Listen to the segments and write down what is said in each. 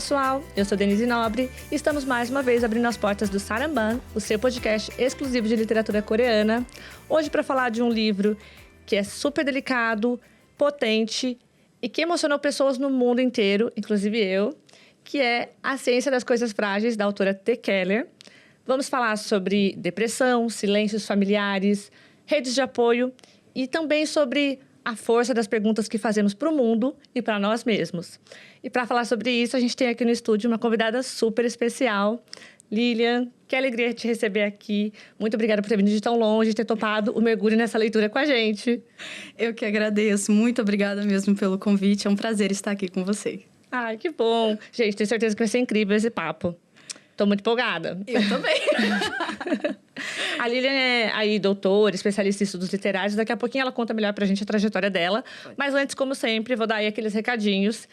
pessoal, eu sou Denise Nobre e estamos mais uma vez abrindo as portas do Saramban, o seu podcast exclusivo de literatura coreana. Hoje para falar de um livro que é super delicado, potente e que emocionou pessoas no mundo inteiro, inclusive eu, que é A Ciência das Coisas Frágeis, da autora T. Keller. Vamos falar sobre depressão, silêncios familiares, redes de apoio e também sobre a força das perguntas que fazemos para o mundo e para nós mesmos. E para falar sobre isso, a gente tem aqui no estúdio uma convidada super especial, Lilian. Que alegria te receber aqui. Muito obrigada por ter vindo de tão longe e ter topado o mergulho nessa leitura com a gente. Eu que agradeço. Muito obrigada mesmo pelo convite. É um prazer estar aqui com você. Ai, que bom. Gente, tenho certeza que vai ser incrível esse papo. Estou muito empolgada. Eu também. A Lilian é aí doutora, especialista em estudos literários. Daqui a pouquinho ela conta melhor pra gente a trajetória dela. Mas antes, como sempre, vou dar aí aqueles recadinhos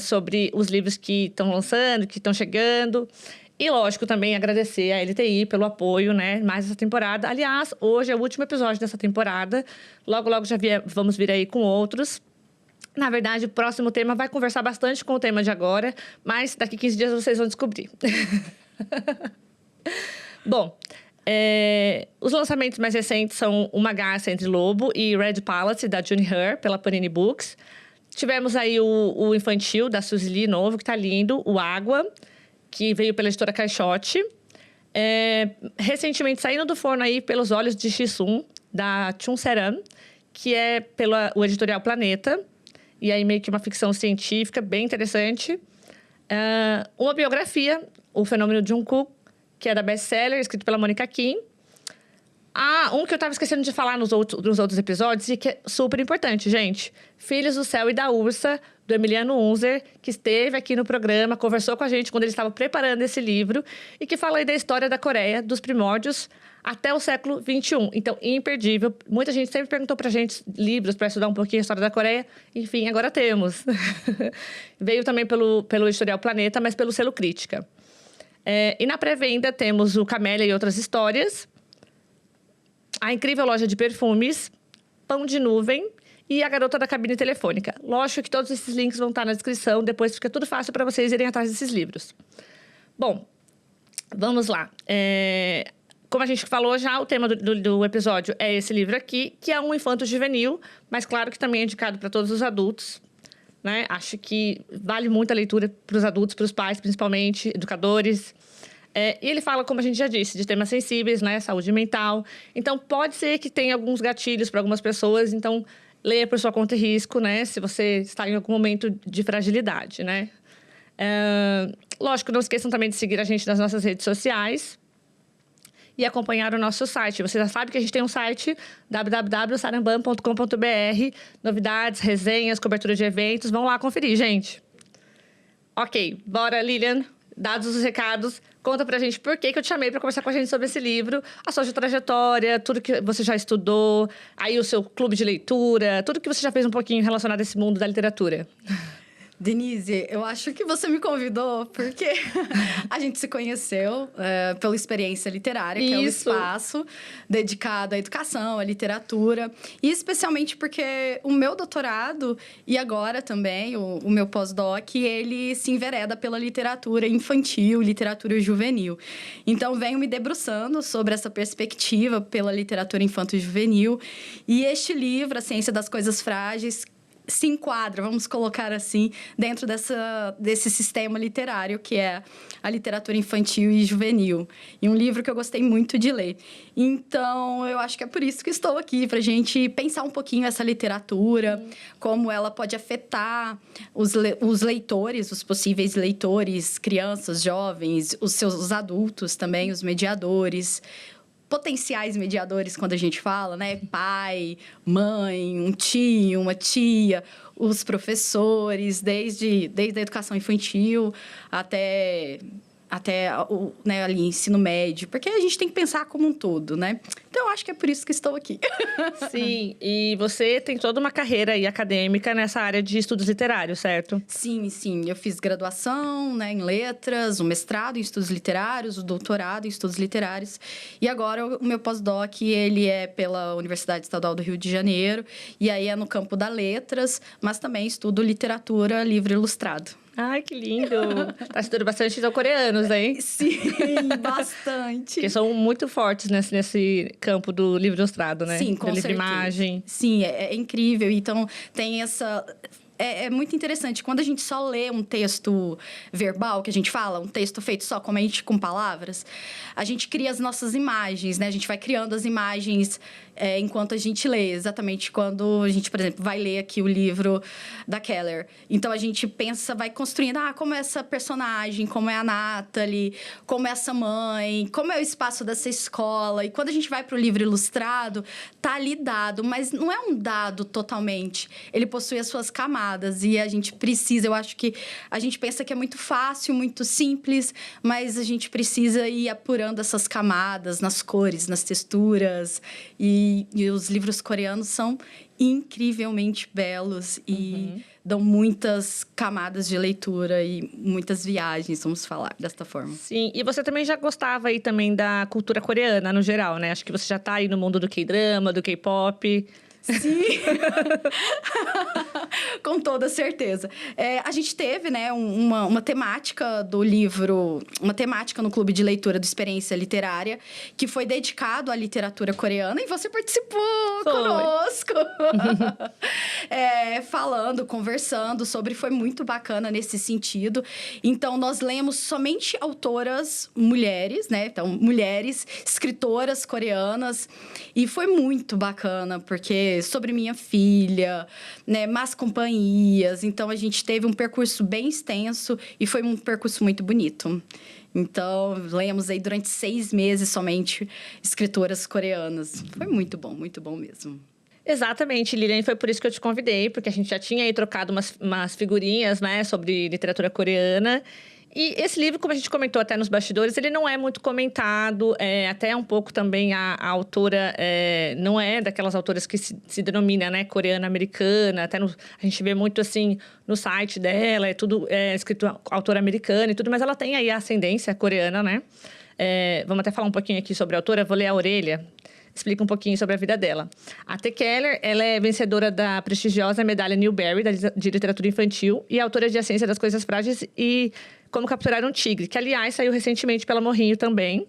sobre os livros que estão lançando, que estão chegando. E, lógico, também agradecer a LTI pelo apoio, né? Mais essa temporada. Aliás, hoje é o último episódio dessa temporada. Logo, logo já vamos vir aí com outros. Na verdade, o próximo tema vai conversar bastante com o tema de agora, mas daqui 15 dias vocês vão descobrir. Bom, os lançamentos mais recentes são Uma Garça Entre Lobo e Red Palace, da June Her, pela Panini Books. Tivemos aí o infantil, da Suzy Lee, novo, que tá lindo, o Água, que veio pela editora Caixote. Recentemente, saindo do forno aí pelos olhos de Jisung, da Chun Seram, que é pelo editorial Planeta. E aí, meio que uma ficção científica bem interessante. Uma biografia, O Fenômeno Jungkook, que é da best-seller, escrito pela Monica Kim. Um que eu estava esquecendo de falar nos outros episódios e que é super importante, gente. Filhos do Céu e da Ursa, do Emiliano Unzer, que esteve aqui no programa, conversou com a gente quando ele estava preparando esse livro e que fala aí da história da Coreia, dos primórdios até o século XXI. Então, imperdível. Muita gente sempre perguntou pra gente livros para estudar um pouquinho a história da Coreia. Enfim, agora temos. Veio também pelo editorial Planeta, mas pelo selo Crítica. E na pré-venda temos o Camélia e Outras Histórias, A Incrível Loja de Perfumes, Pão de Nuvem e A Garota da Cabine Telefônica. Lógico que todos esses links vão estar na descrição, depois fica tudo fácil para vocês irem atrás desses livros. Bom, vamos lá. Como a gente falou já, o tema do episódio é esse livro aqui, que é um infanto juvenil, mas claro que também é indicado para todos os adultos, né? Acho que vale muito a leitura para os adultos, para os pais, principalmente, educadores. E ele fala, como a gente já disse, de temas sensíveis, né? Saúde mental. Então, pode ser que tenha alguns gatilhos para algumas pessoas. Então, leia por sua conta e risco, né? Se você está em algum momento de fragilidade, né? Lógico, não esqueçam também de seguir a gente nas nossas redes sociais e acompanhar o nosso site. Você já sabe que a gente tem um site, www.saramban.com.br. Novidades, resenhas, cobertura de eventos. Vão lá conferir, gente. Ok, bora, Lilian. Dados os recados, conta pra gente por que eu te chamei pra conversar com a gente sobre esse livro, a sua trajetória, tudo que você já estudou, aí o seu clube de leitura, tudo que você já fez um pouquinho relacionado a esse mundo da literatura. Denise, eu acho que você me convidou porque a gente se conheceu pela experiência literária, que é um espaço dedicado à educação, à literatura. E especialmente porque o meu doutorado, e agora também o meu pós-doc, ele se envereda pela literatura infantil, literatura juvenil. Então, venho me debruçando sobre essa perspectiva pela literatura infanto-juvenil. E este livro, A Ciência das Coisas Frágeis, se enquadra, vamos colocar assim, dentro desse sistema literário que é a literatura infantil e juvenil. E um livro que eu gostei muito de ler. Então, eu acho que é por isso que estou aqui, para a gente pensar um pouquinho essa literatura, como ela pode afetar os leitores, os possíveis leitores, crianças, jovens, os adultos também, os mediadores, potenciais mediadores, quando a gente fala, né? Pai, mãe, um tio, uma tia, os professores, desde a educação infantil até o, né, ali, ensino médio. Porque a gente tem que pensar como um todo, né? Então, eu acho que é por isso que estou aqui. Sim, e você tem toda uma carreira aí acadêmica nessa área de estudos literários, certo? Sim. Eu fiz graduação, né, em letras, o mestrado em estudos literários, o doutorado em estudos literários. E agora, o meu pós-doc, ele é pela Universidade Estadual do Rio de Janeiro. E aí, é no campo da letras, mas também estudo literatura livro ilustrado. Ai, que lindo! Tá estudando bastante então, coreanos, hein? Sim, bastante. Porque são muito fortes nesse campo do livro ilustrado, né? Sim, com do livro certeza. Imagem. Sim, é incrível. Então, tem essa... É muito interessante. Quando a gente só lê um texto verbal, que a gente fala, um texto feito só com palavras, a gente cria as nossas imagens, né? A gente vai criando as imagens enquanto a gente lê. Exatamente quando a gente, por exemplo, vai ler aqui o livro da Keller. Então, a gente pensa, vai construindo, como é essa personagem, como é a Natalie, como é essa mãe, como é o espaço dessa escola. E quando a gente vai para o livro ilustrado, tá ali dado, mas não é um dado totalmente. Ele possui as suas camadas. E a gente precisa, eu acho que a gente pensa que é muito fácil, muito simples, mas a gente precisa ir apurando essas camadas nas cores, nas texturas. E os livros coreanos são incrivelmente belos e dão muitas camadas de leitura e muitas viagens, vamos falar desta forma. Sim, e você também já gostava aí também da cultura coreana no geral, né? Acho que você já tá aí no mundo do K-drama, do K-pop. Sim, com toda certeza. A gente teve, né, uma temática do livro, uma temática no Clube de Leitura do Experiência Literária, que foi dedicado à literatura coreana, e você participou conosco. Falando, conversando sobre, foi muito bacana nesse sentido. Então, nós lemos somente autoras mulheres, né? Então, mulheres, escritoras coreanas, e foi muito bacana, porque sobre minha filha, né, más companhias. Então, a gente teve um percurso bem extenso e foi um percurso muito bonito. Então, lemos aí durante 6 meses somente escritoras coreanas. Foi muito bom mesmo. Exatamente, Lilian, foi por isso que eu te convidei, porque a gente já tinha aí trocado umas figurinhas, né, sobre literatura coreana. E esse livro, como a gente comentou até nos bastidores, ele não é muito comentado, até um pouco também a autora não é daquelas autoras que se denomina, né, coreana-americana, até a gente vê muito assim no site dela, é tudo escrito autora americana e tudo, mas ela tem aí a ascendência coreana, né? Vamos até falar um pouquinho aqui sobre a autora, vou ler a orelha. Explica um pouquinho sobre a vida dela. A T. Keller, ela é vencedora da prestigiosa medalha Newbery de literatura infantil e autora de A Ciência das Coisas Frágeis e Como Capturar um Tigre, que, aliás, saiu recentemente pela Morrinho também.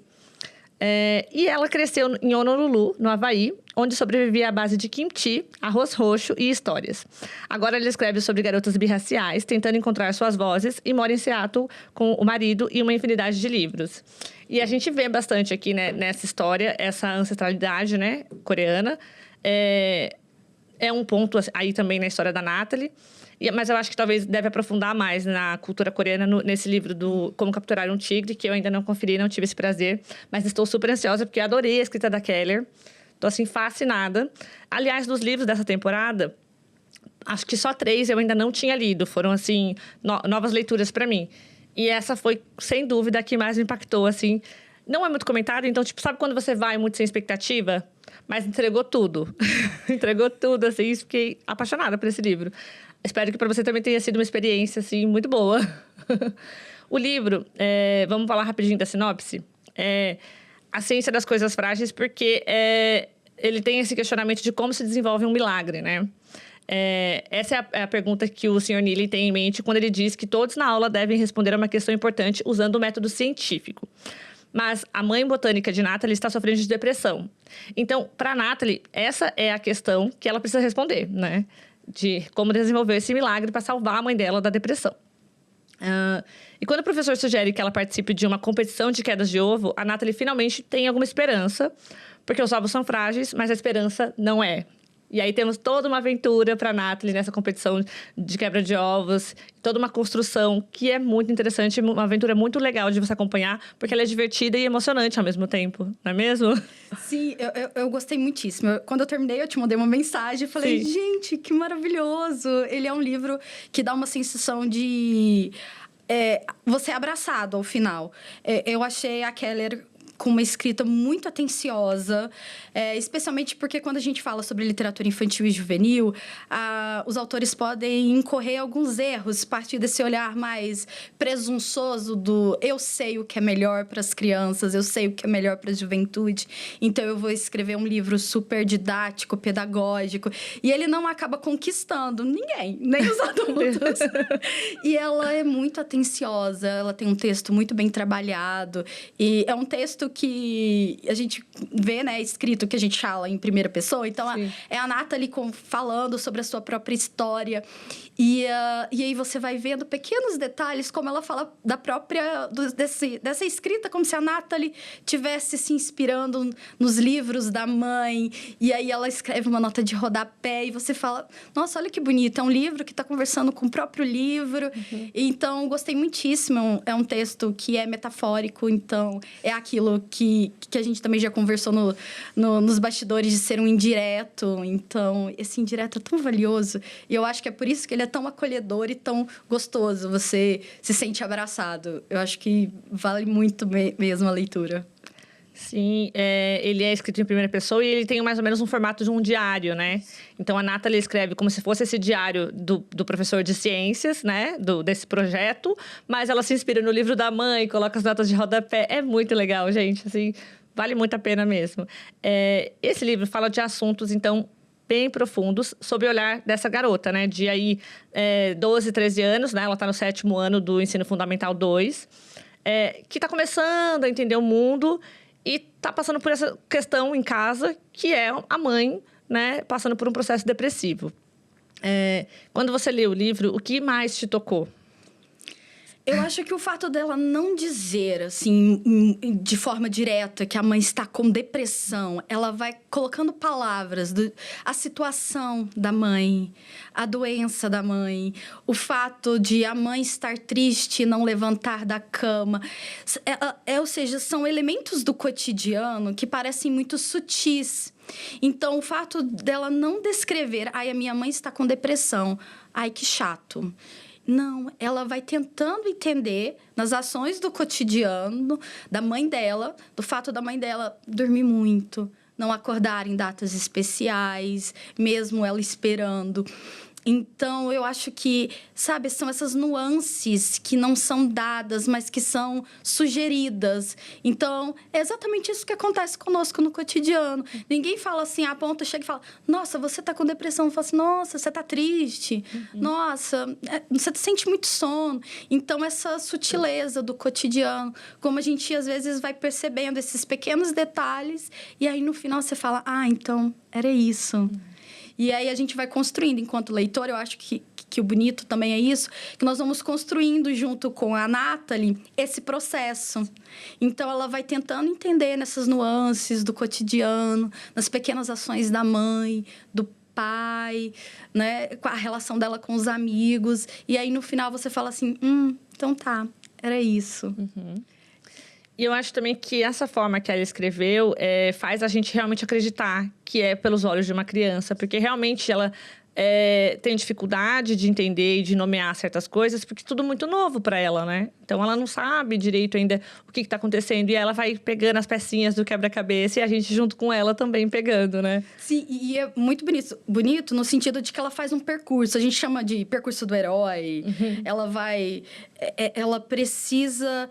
E ela cresceu em Honolulu, no Havaí, onde sobrevivia à base de kimchi, arroz roxo e histórias. Agora ela escreve sobre garotas birraciais, tentando encontrar suas vozes, e mora em Seattle com o marido e uma infinidade de livros. E a gente vê bastante aqui, né, nessa história, essa ancestralidade, né, coreana. É um ponto aí também na história da Natalie. Mas eu acho que talvez deve aprofundar mais na cultura coreana nesse livro do Como Capturar um Tigre, que eu ainda não conferi, não tive esse prazer. Mas estou super ansiosa, porque eu adorei a escrita da Keller. Estou, assim, fascinada. Aliás, dos livros dessa temporada, acho que só 3 eu ainda não tinha lido. Foram, assim, novas leituras para mim. E essa foi, sem dúvida, a que mais me impactou, assim. Não é muito comentada, então, tipo, sabe quando você vai muito sem expectativa? Mas entregou tudo. Entregou tudo, assim, fiquei apaixonada por esse livro. Espero que para você também tenha sido uma experiência, assim, muito boa. O livro, vamos falar rapidinho da sinopse? A Ciência das Coisas Frágeis, porque ele tem esse questionamento de como se desenvolve um milagre, né? Essa é a pergunta que o Sr. Neely tem em mente quando ele diz que todos na aula devem responder a uma questão importante usando o método científico. Mas a mãe botânica de Natalie está sofrendo de depressão. Então, para Natalie, essa é a questão que ela precisa responder, né? De como desenvolver esse milagre para salvar a mãe dela da depressão. E quando o professor sugere que ela participe de uma competição de quedas de ovo, a Natalie finalmente tem alguma esperança, porque os ovos são frágeis, mas a esperança não é. E aí temos toda uma aventura para a Natalie nessa competição de quebra de ovos, toda uma construção que é muito interessante, uma aventura muito legal de você acompanhar, porque ela é divertida e emocionante ao mesmo tempo, não é mesmo? Sim, eu gostei muitíssimo. Quando eu terminei, eu te mandei uma mensagem e falei, Sim. Gente, que maravilhoso! Ele é um livro que dá uma sensação de você é abraçado ao final. Eu achei a Keller com uma escrita muito atenciosa, especialmente porque quando a gente fala sobre literatura infantil e juvenil, os autores podem incorrer alguns erros, a partir desse olhar mais presunçoso do eu sei o que é melhor para as crianças, eu sei o que é melhor para a juventude, então eu vou escrever um livro super didático, pedagógico, e ele não acaba conquistando ninguém, nem os adultos. E ela é muito atenciosa, ela tem um texto muito bem trabalhado, e é um texto que a gente vê, né, escrito que a gente fala em primeira pessoa, então é a Nathalie falando sobre a sua própria história, e aí você vai vendo pequenos detalhes, como ela fala da própria, dessa escrita, como se a Nathalie tivesse se inspirando nos livros da mãe, e aí ela escreve uma nota de rodapé, e você fala, nossa, olha que bonito, é um livro que está conversando com o próprio livro, então gostei muitíssimo, é um texto que é metafórico, então é aquilo que a gente também já conversou nos bastidores de ser um indireto, então esse indireto é tão valioso, e eu acho que é por isso que ele é tão acolhedor e tão gostoso, você se sente abraçado, eu acho que vale muito mesmo a leitura. Sim, ele é escrito em primeira pessoa e ele tem mais ou menos um formato de um diário, né? Então, a Nathalie escreve como se fosse esse diário do professor de ciências, né? Desse projeto, mas ela se inspira no livro da mãe, coloca as notas de rodapé. É muito legal, gente, assim, vale muito a pena mesmo. Esse livro fala de assuntos, então, bem profundos, sob o olhar dessa garota, né? De aí, 12, 13 anos, né? Ela está no 7º ano do Ensino Fundamental 2, que está começando a entender o mundo e tá passando por essa questão em casa, que é a mãe, né, passando por um processo depressivo. Quando você lê o livro, o que mais te tocou? Eu acho que o fato dela não dizer, assim, de forma direta, que a mãe está com depressão, ela vai colocando palavras, a situação da mãe, a doença da mãe, o fato de a mãe estar triste e não levantar da cama. Ou seja, são elementos do cotidiano que parecem muito sutis. Então, o fato dela não descrever, ai, a minha mãe está com depressão, ai, que chato. Não, ela vai tentando entender nas ações do cotidiano da mãe dela, do fato da mãe dela dormir muito, não acordar em datas especiais, mesmo ela esperando. Então, eu acho que, sabe, são essas nuances que não são dadas, mas que são sugeridas. Então, é exatamente isso que acontece conosco no cotidiano. Ninguém fala assim, a ponta chega e fala, nossa, você tá com depressão. Eu falo assim, nossa, você tá triste. Nossa, você sente muito sono. Então, essa sutileza do cotidiano, como a gente, às vezes, vai percebendo esses pequenos detalhes, e aí, no final, você fala, então, era isso. E aí a gente vai construindo, enquanto leitor, eu acho que o bonito também é isso, que nós vamos construindo junto com a Nathalie esse processo. Então, ela vai tentando entender nessas nuances do cotidiano, nas pequenas ações da mãe, do pai, né? Com a relação dela com os amigos. E aí, no final, você fala assim, então tá, era isso. E eu acho também que essa forma que ela escreveu faz a gente realmente acreditar que é pelos olhos de uma criança. Porque realmente ela tem dificuldade de entender e de nomear certas coisas, porque tudo muito novo para ela, né? Então, ela não sabe direito ainda o que está acontecendo. E ela vai pegando as pecinhas do quebra-cabeça e a gente junto com ela também pegando, né? Sim, e é muito bonito. Bonito no sentido de que ela faz um percurso. A gente chama de percurso do herói. Ela vai... ela precisa...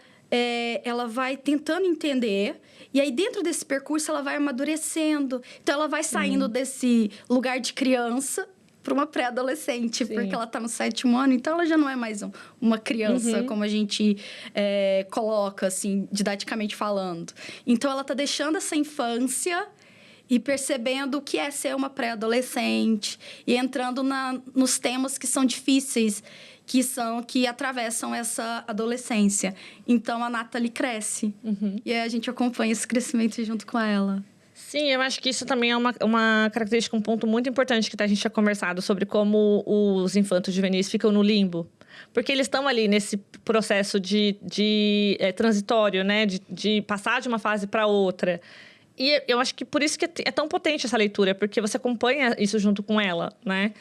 ela vai tentando entender, e aí dentro desse percurso ela vai amadurecendo. Então, ela vai saindo desse lugar de criança para uma pré-adolescente, porque ela está no 7º ano, então ela já não é mais uma criança, como a gente coloca, assim, didaticamente falando. Então, ela está deixando essa infância e percebendo o que é ser uma pré-adolescente, e entrando nos temas que são difíceis, que atravessam essa adolescência. Então, a Nathalie cresce. E aí a gente acompanha esse crescimento junto com ela. Sim, eu acho que isso também é uma característica, um ponto muito importante que a gente tinha conversado sobre como os infantos juvenis ficam no limbo. Porque eles estão ali nesse processo de transitório, né? De passar de uma fase para outra. E eu acho que por isso que é tão potente essa leitura, porque você acompanha isso junto com ela, né?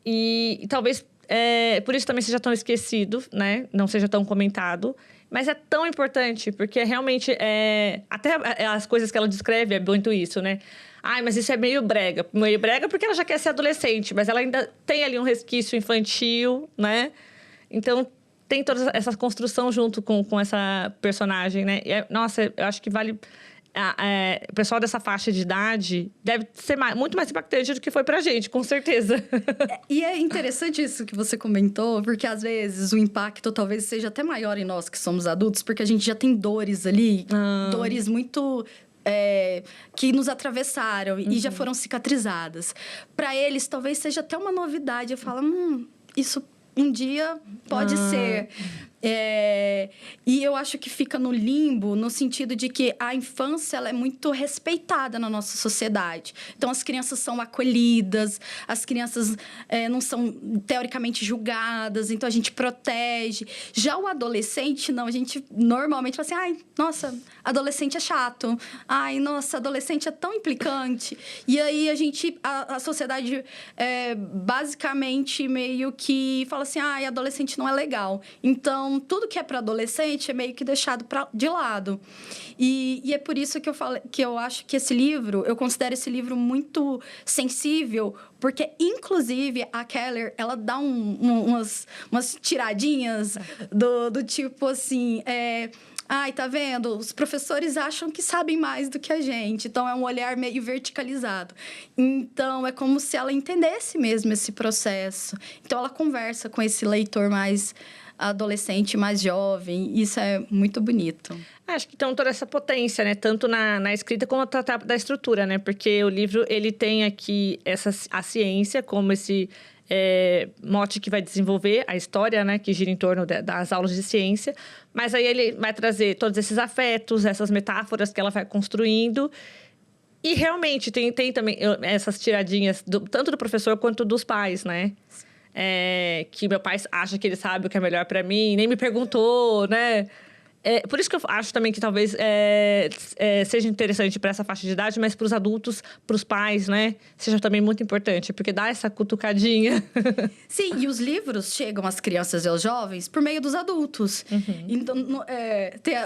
E talvez... por isso também seja tão esquecido, né? Não seja tão comentado. Mas é tão importante, porque realmente, até as coisas que ela descreve é muito isso, né? Ai, mas isso é meio brega. Meio brega porque ela já quer ser adolescente, mas ela ainda tem ali um resquício infantil, né? Então, tem toda essa construção junto com essa personagem, né? Nossa, eu acho que vale... o pessoal dessa faixa de idade deve ser muito mais impactante do que foi pra gente, com certeza. E é interessante isso que você comentou, porque às vezes o impacto talvez seja até maior em nós que somos adultos, porque a gente já tem dores ali, dores muito... que nos atravessaram e já foram cicatrizadas. Para eles, talvez seja até uma novidade. Eu falo, isso um dia pode ser. E eu acho que fica no limbo, no sentido de que a infância ela é muito respeitada na nossa sociedade. Então, as crianças são acolhidas, as crianças não são teoricamente julgadas, então a gente protege. Já o adolescente, não, a gente normalmente fala assim, ai, nossa, adolescente é chato, ai, nossa, adolescente é tão implicante. E aí a sociedade basicamente meio que fala assim, ai, adolescente não é legal. Então, tudo que é para adolescente é meio que deixado de lado. E é por isso que eu acho que eu considero esse livro muito sensível, porque, inclusive, a Keller, ela dá umas tiradinhas do tipo assim... Ai, tá vendo? Os professores acham que sabem mais do que a gente. Então, é um olhar meio verticalizado. Então, é como se ela entendesse mesmo esse processo. Então, ela conversa com esse leitor mais adolescente, mais jovem. Isso é muito bonito. Acho que tem toda essa potência, né? Tanto na escrita como da estrutura, né? Porque o livro, ele tem aqui a ciência como esse... mote que vai desenvolver a história, né? Que gira em torno das aulas de ciência. Mas aí ele vai trazer todos esses afetos, essas metáforas que ela vai construindo. E realmente tem também essas tiradinhas, tanto do professor quanto dos pais, né? Que meu pai acha que ele sabe o que é melhor pra mim, nem me perguntou, né? Por isso que eu acho também que talvez seja interessante para essa faixa de idade, mas para os adultos, para os pais, né? Seja também muito importante, porque dá essa cutucadinha. Sim, e os livros chegam às crianças e aos jovens por meio dos adultos. Então,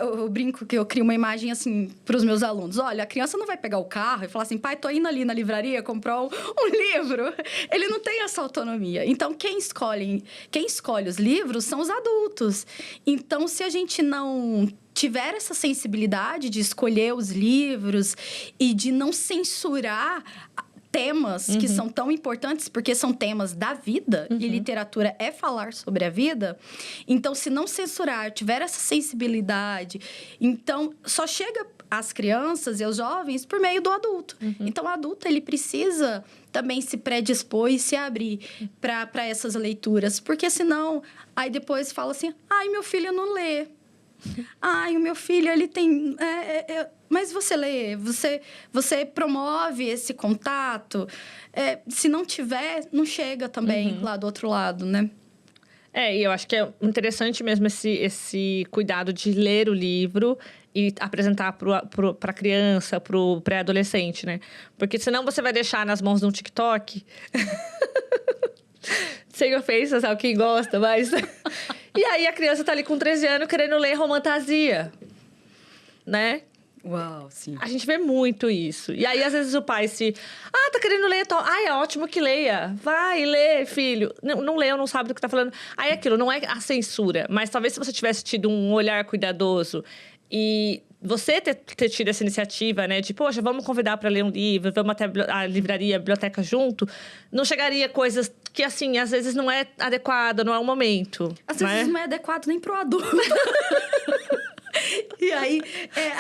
eu brinco que eu crio uma imagem assim para os meus alunos. Olha, a criança não vai pegar o carro e falar assim, pai, tô indo ali na livraria comprar um livro. Ele não tem essa autonomia. Então, quem escolhe os livros são os adultos. Então, se a gente não tiver essa sensibilidade de escolher os livros e de não censurar temas que são tão importantes, porque são temas da vida, e literatura é falar sobre a vida. Então, se não censurar, tiver essa sensibilidade, então só chega às crianças e aos jovens por meio do adulto. Então, o adulto, ele precisa também se predispor e se abrir para essas leituras, porque senão, aí depois fala assim, ai, meu filho não lê. Ai, o meu filho, ele tem... Mas você lê, você promove esse contato. Se não tiver, não chega também lá do outro lado, né? E eu acho que é interessante mesmo esse cuidado de ler o livro e apresentar para a criança, para o pré-adolescente, né? Porque senão você vai deixar nas mãos de um TikTok... Sem ofensas ao quem gosta, mas... E aí, a criança tá ali com 13 anos querendo ler romantasia, né? Uau, sim. A gente vê muito isso. E aí, às vezes, o pai tá querendo ler... é ótimo que leia. Vai, lê, filho. Não leu, não sabe do que tá falando. Aí, aquilo não é a censura. Mas talvez se você tivesse tido um olhar cuidadoso e... Você ter tido essa iniciativa, né? De, poxa, vamos convidar para ler um livro, vamos até a livraria, a biblioteca junto. Não chegaria coisas que, assim, às vezes não é adequada, não é o momento. Às vezes não é adequado nem pro adulto. E aí,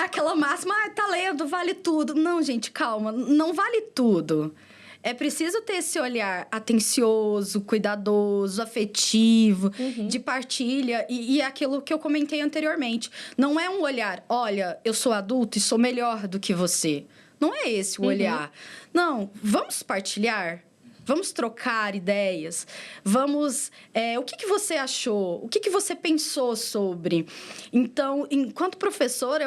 aquela máxima, tá lendo, vale tudo. Não, gente, calma, não vale tudo. É preciso ter esse olhar atencioso, cuidadoso, afetivo, de partilha. E aquilo que eu comentei anteriormente. Não é um olhar, olha, eu sou adulto e sou melhor do que você. Não é esse o olhar. Não, vamos partilhar? Vamos trocar ideias? Vamos... o que você achou? O que você pensou sobre? Então, enquanto professora,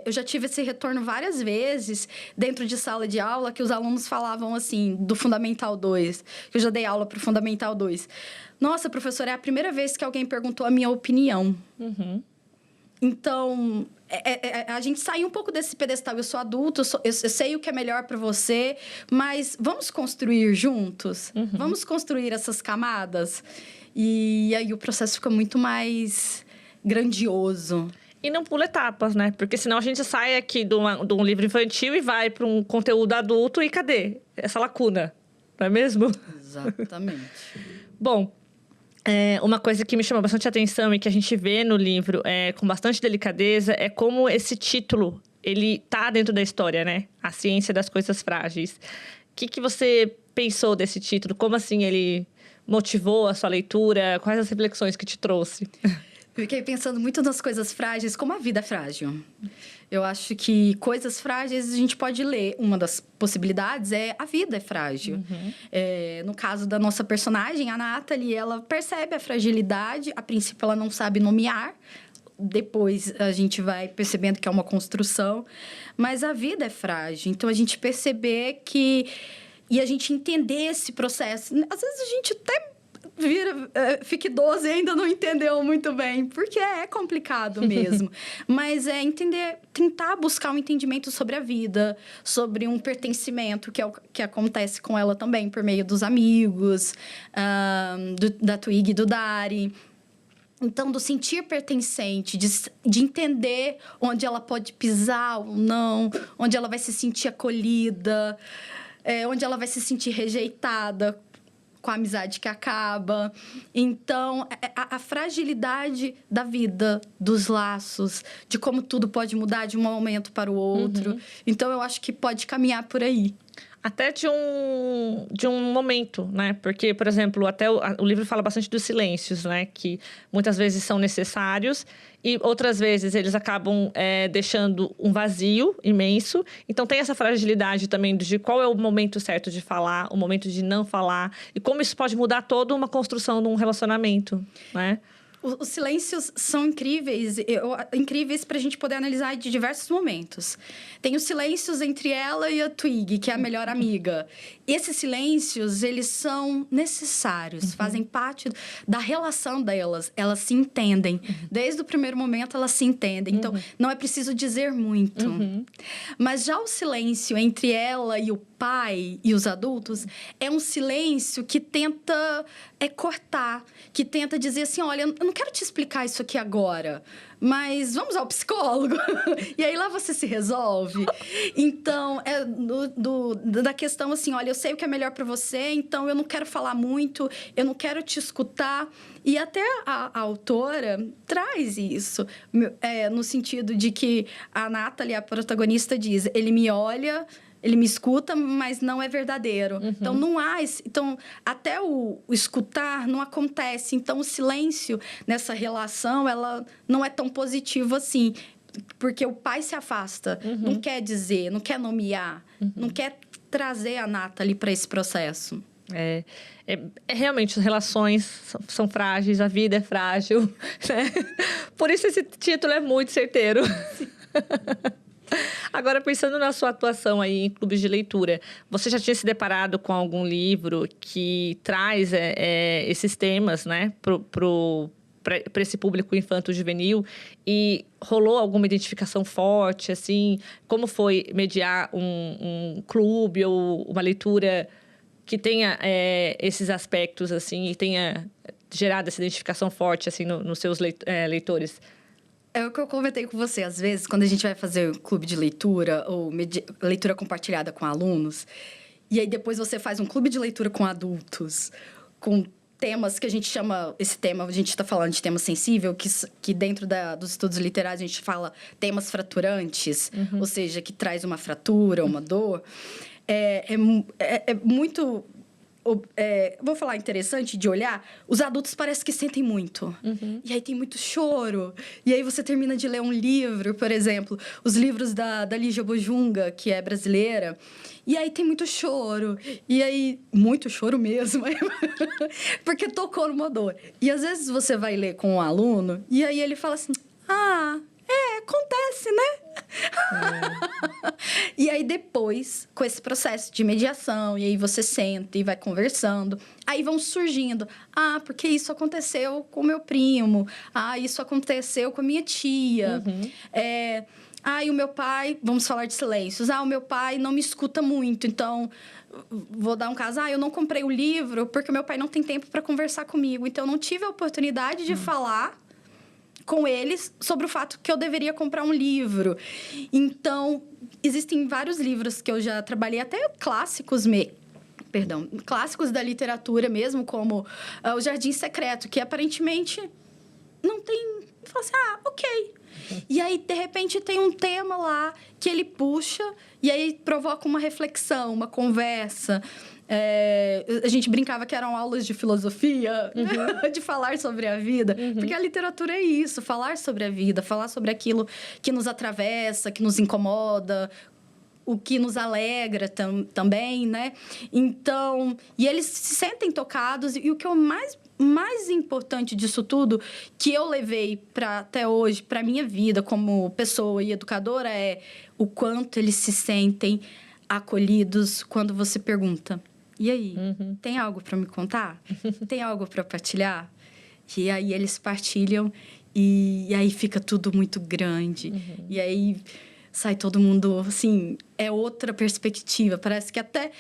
eu já tive esse retorno várias vezes dentro de sala de aula, que os alunos falavam assim, do Fundamental 2, que eu já dei aula para o Fundamental 2. Nossa, professora, é a primeira vez que alguém perguntou a minha opinião. Então, a gente sai um pouco desse pedestal. Eu sou adulto, eu sei o que é melhor para você, mas vamos construir juntos? Vamos construir essas camadas? E aí o processo fica muito mais grandioso. E não pula etapas, né? Porque senão a gente sai aqui de um livro infantil e vai para um conteúdo adulto e cadê essa lacuna? Não é mesmo? Exatamente. Bom, uma coisa que me chamou bastante atenção e que a gente vê no livro com bastante delicadeza é como esse título, ele tá dentro da história, né? A Ciência das Coisas Frágeis. O que você pensou desse título? Como, assim, ele motivou a sua leitura? Quais as reflexões que te trouxe? Eu fiquei pensando muito nas coisas frágeis, como a vida é frágil. Eu acho que coisas frágeis a gente pode ler. Uma das possibilidades é a vida é frágil. No caso da nossa personagem, a Nathalie, ela percebe a fragilidade. A princípio, ela não sabe nomear. Depois, a gente vai percebendo que é uma construção. Mas a vida é frágil. Então, a gente perceber que... E a gente entender esse processo. Às vezes, a gente até... fica idoso e ainda não entendeu muito bem, porque é complicado mesmo. Mas entender, tentar buscar um entendimento sobre a vida, sobre um pertencimento, que é o que acontece com ela também, por meio dos amigos, da Twig e do Dari. Então, do sentir pertencente, de entender onde ela pode pisar ou não, onde ela vai se sentir acolhida, onde ela vai se sentir rejeitada, com a amizade que acaba. Então, a fragilidade da vida, dos laços, de como tudo pode mudar de um momento para o outro. Então, eu acho que pode caminhar por aí. Até de um momento, né? Porque, por exemplo, até o livro fala bastante dos silêncios, né? Que muitas vezes são necessários e outras vezes eles acabam deixando um vazio imenso. Então, tem essa fragilidade também de qual é o momento certo de falar, o momento de não falar. E como isso pode mudar toda uma construção de um relacionamento, né? Os silêncios são incríveis para a gente poder analisar de diversos momentos. Tem os silêncios entre ela e a Twig, que é a melhor amiga. Esses silêncios, eles são necessários, fazem parte da relação delas. Elas se entendem. Desde o primeiro momento, elas se entendem. Então, não é preciso dizer muito. Mas já o silêncio entre ela e o pai e os adultos é um silêncio que tenta cortar, que tenta dizer assim, olha, eu não quero te explicar isso aqui agora, mas vamos ao psicólogo. E aí lá você se resolve. Então, da questão assim, olha, eu sei o que é melhor para você, então eu não quero falar muito, eu não quero te escutar. E até a autora traz isso, no sentido de que a Nathalie, a protagonista, diz, ele me olha... Ele me escuta, mas não é verdadeiro. Então, não há... Então, até o escutar não acontece. Então, o silêncio nessa relação, ela não é tão positivo assim. Porque o pai se afasta. Não quer dizer, não quer nomear. Não quer trazer a Nathalie para esse processo. Realmente, as relações são frágeis, a vida é frágil. Né? Por isso, esse título é muito certeiro. Agora, pensando na sua atuação aí em clubes de leitura, você já tinha se deparado com algum livro que traz esses temas, né, para esse público infanto-juvenil? E rolou alguma identificação forte, assim? Como foi mediar um clube ou uma leitura que tenha esses aspectos, assim, e tenha gerado essa identificação forte, assim, nos seus leitores? É o que eu comentei com você. Às vezes, quando a gente vai fazer um clube de leitura ou leitura compartilhada com alunos, e aí depois você faz um clube de leitura com adultos, com temas que a gente chama... Esse tema, a gente está falando de tema sensível, que dentro dos estudos literários a gente fala temas fraturantes, ou seja, que traz uma fratura, uma dor. É muito... vou falar interessante de olhar, os adultos parece que sentem muito. E aí tem muito choro. E aí você termina de ler um livro, por exemplo, os livros da Lígia Bojunga, que é brasileira. E aí tem muito choro. E aí, muito choro mesmo. Porque tocou numa dor. E às vezes você vai ler com um aluno, e aí ele fala assim, acontece, né? E aí, depois, com esse processo de mediação, e aí você senta e vai conversando, aí vão surgindo. Ah, porque isso aconteceu com o meu primo. Ah, isso aconteceu com a minha tia. E o meu pai... Vamos falar de silêncios. Ah, o meu pai não me escuta muito, então... Vou dar um caso. Ah, eu não comprei o livro porque o meu pai não tem tempo para conversar comigo. Então, eu não tive a oportunidade de falar com eles sobre o fato que eu deveria comprar um livro. Então, existem vários livros que eu já trabalhei, até clássicos clássicos da literatura mesmo, como O Jardim Secreto, que aparentemente não tem... Fala assim, ok. E aí, de repente, tem um tema lá que ele puxa e aí provoca uma reflexão, uma conversa. A gente brincava que eram aulas de filosofia, de falar sobre a vida. Porque a literatura é isso, falar sobre a vida, falar sobre aquilo que nos atravessa, que nos incomoda, o que nos alegra também, né? Então, e eles se sentem tocados. E o que é o mais importante disso tudo, que eu levei até hoje, para minha vida como pessoa e educadora, é o quanto eles se sentem acolhidos quando você pergunta: e aí, tem algo para me contar? Tem algo para partilhar? E aí eles partilham e aí fica tudo muito grande. E aí sai todo mundo, assim, é outra perspectiva. Parece que até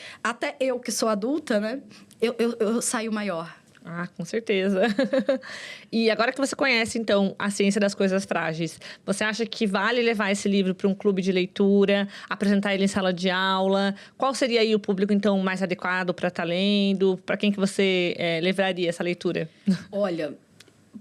eu, que sou adulta, né, eu saio maior. Ah, com certeza. E agora que você conhece, então, a ciência das coisas frágeis, você acha que vale levar esse livro para um clube de leitura, apresentar ele em sala de aula? Qual seria aí o público, então, mais adequado para estar lendo? Para quem que você levaria essa leitura? Olha,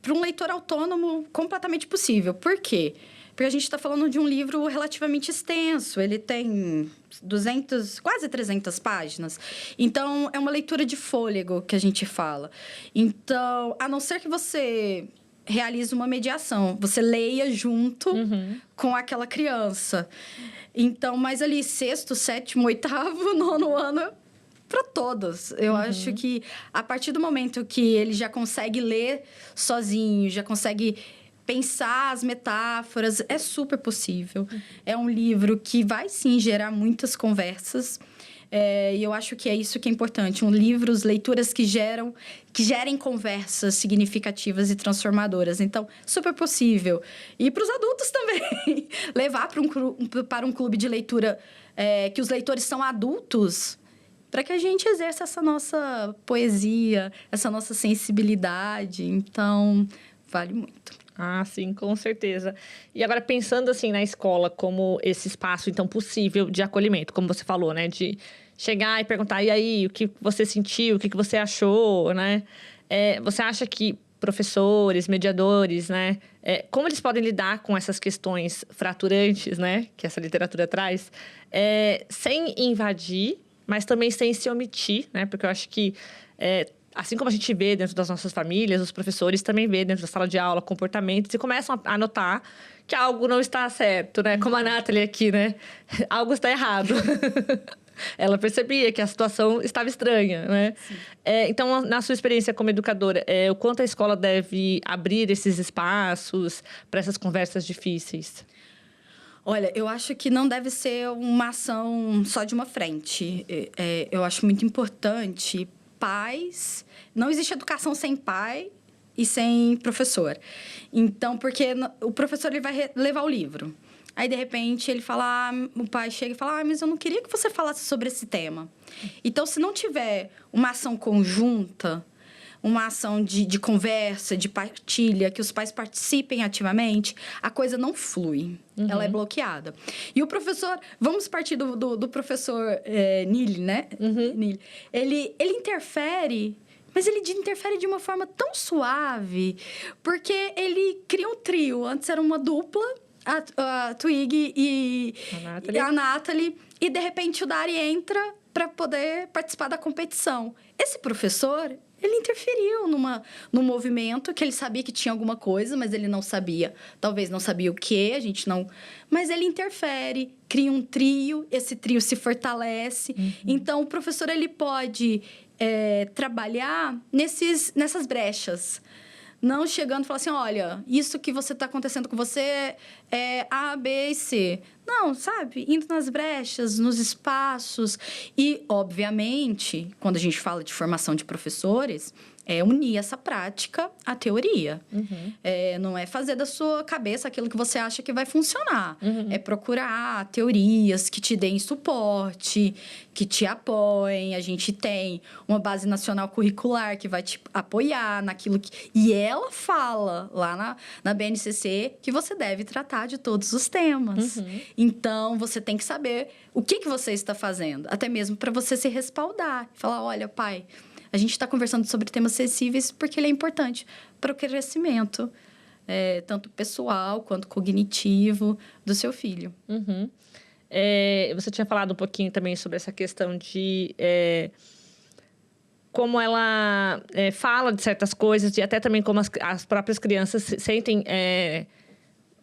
para um leitor autônomo, completamente possível. Por quê? Porque a gente está falando de um livro relativamente extenso. Ele tem 200, quase 300 páginas. Então, é uma leitura de fôlego que a gente fala. Então, a não ser que você realize uma mediação, você leia junto com aquela criança. Então, mas ali, 6º, 7º, 8º, 9º ano... para todos. Eu acho que a partir do momento que ele já consegue ler sozinho, já consegue pensar as metáforas, é super possível. É um livro que vai, sim, gerar muitas conversas. E eu acho que é isso que é importante. Leituras que gerem conversas significativas e transformadoras. Então, super possível. E para os adultos também. Levar para um clube de leitura que os leitores são adultos, para que a gente exerça essa nossa poesia, essa nossa sensibilidade. Então, vale muito. Ah, sim, com certeza. E agora, pensando assim na escola como esse espaço, então, possível de acolhimento, como você falou, né? De chegar e perguntar, e aí, o que você sentiu, o que você achou, né? Você acha que professores, mediadores, né? Como eles podem lidar com essas questões fraturantes, né? Que essa literatura traz, sem invadir, mas também sem se omitir, né? Porque eu acho que, assim como a gente vê dentro das nossas famílias, os professores também vê dentro da sala de aula comportamentos e começam a notar que algo não está certo, né? Como a Nathalie aqui, né? Algo está errado. Ela percebia que a situação estava estranha, né? Então, na sua experiência como educadora, o quanto a escola deve abrir esses espaços para essas conversas difíceis? Olha, eu acho que não deve ser uma ação só de uma frente. Eu acho muito importante pais... Não existe educação sem pai e sem professor. Então, porque o professor ele vai levar o livro. Aí, de repente, ele fala... o pai chega e fala... mas eu não queria que você falasse sobre esse tema. Então, se não tiver uma ação conjunta, uma ação de conversa, de partilha, que os pais participem ativamente, a coisa não flui. Ela é bloqueada. E o professor... Vamos partir do professor Nili, né? Nili. Ele interfere... Mas ele interfere de uma forma tão suave, porque ele cria um trio. Antes era uma dupla, a Twig e a Nathalie. E, de repente, o Dari entra para poder participar da competição. Esse professor, ele interferiu num movimento que ele sabia que tinha alguma coisa, mas ele não sabia. Talvez não sabia o quê, a gente não... Mas ele interfere, cria um trio, esse trio se fortalece. Então, o professor, ele pode... trabalhar nessas brechas, Não chegando e falando assim, olha, isso que você está acontecendo com você é A, B e C. Não, sabe? Indo nas brechas, nos espaços. E, obviamente, quando a gente fala de formação de professores, é unir essa prática à teoria. Não é fazer da sua cabeça aquilo que você acha que vai funcionar. É procurar teorias que te deem suporte, que te apoiem. A gente tem uma base nacional curricular que vai te apoiar naquilo que... E ela fala lá na BNCC que você deve tratar de todos os temas. Então, você tem que saber o que você está fazendo. Até mesmo para você se respaldar. Falar, olha, pai... A gente está conversando sobre temas sensíveis porque ele é importante para o crescimento, tanto pessoal quanto cognitivo do seu filho. Você tinha falado um pouquinho também sobre essa questão de como ela fala de certas coisas e até também como as próprias crianças se sentem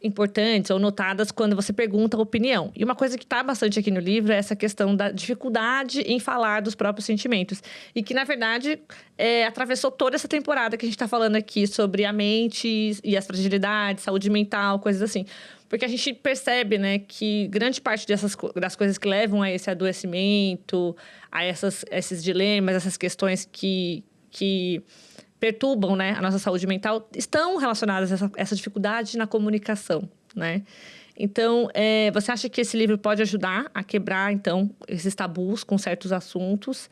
importantes ou notadas quando você pergunta a opinião. E uma coisa que está bastante aqui no livro é essa questão da dificuldade em falar dos próprios sentimentos. E que, na verdade, atravessou toda essa temporada que a gente está falando aqui sobre a mente e as fragilidades, saúde mental, coisas assim. Porque a gente percebe, né, que grande parte das coisas que levam a esse adoecimento, a esses dilemas, essas questões que perturbam, né, a nossa saúde mental, estão relacionadas a essa dificuldade na comunicação, né? Então, você acha que esse livro pode ajudar a quebrar, então, esses tabus com certos assuntos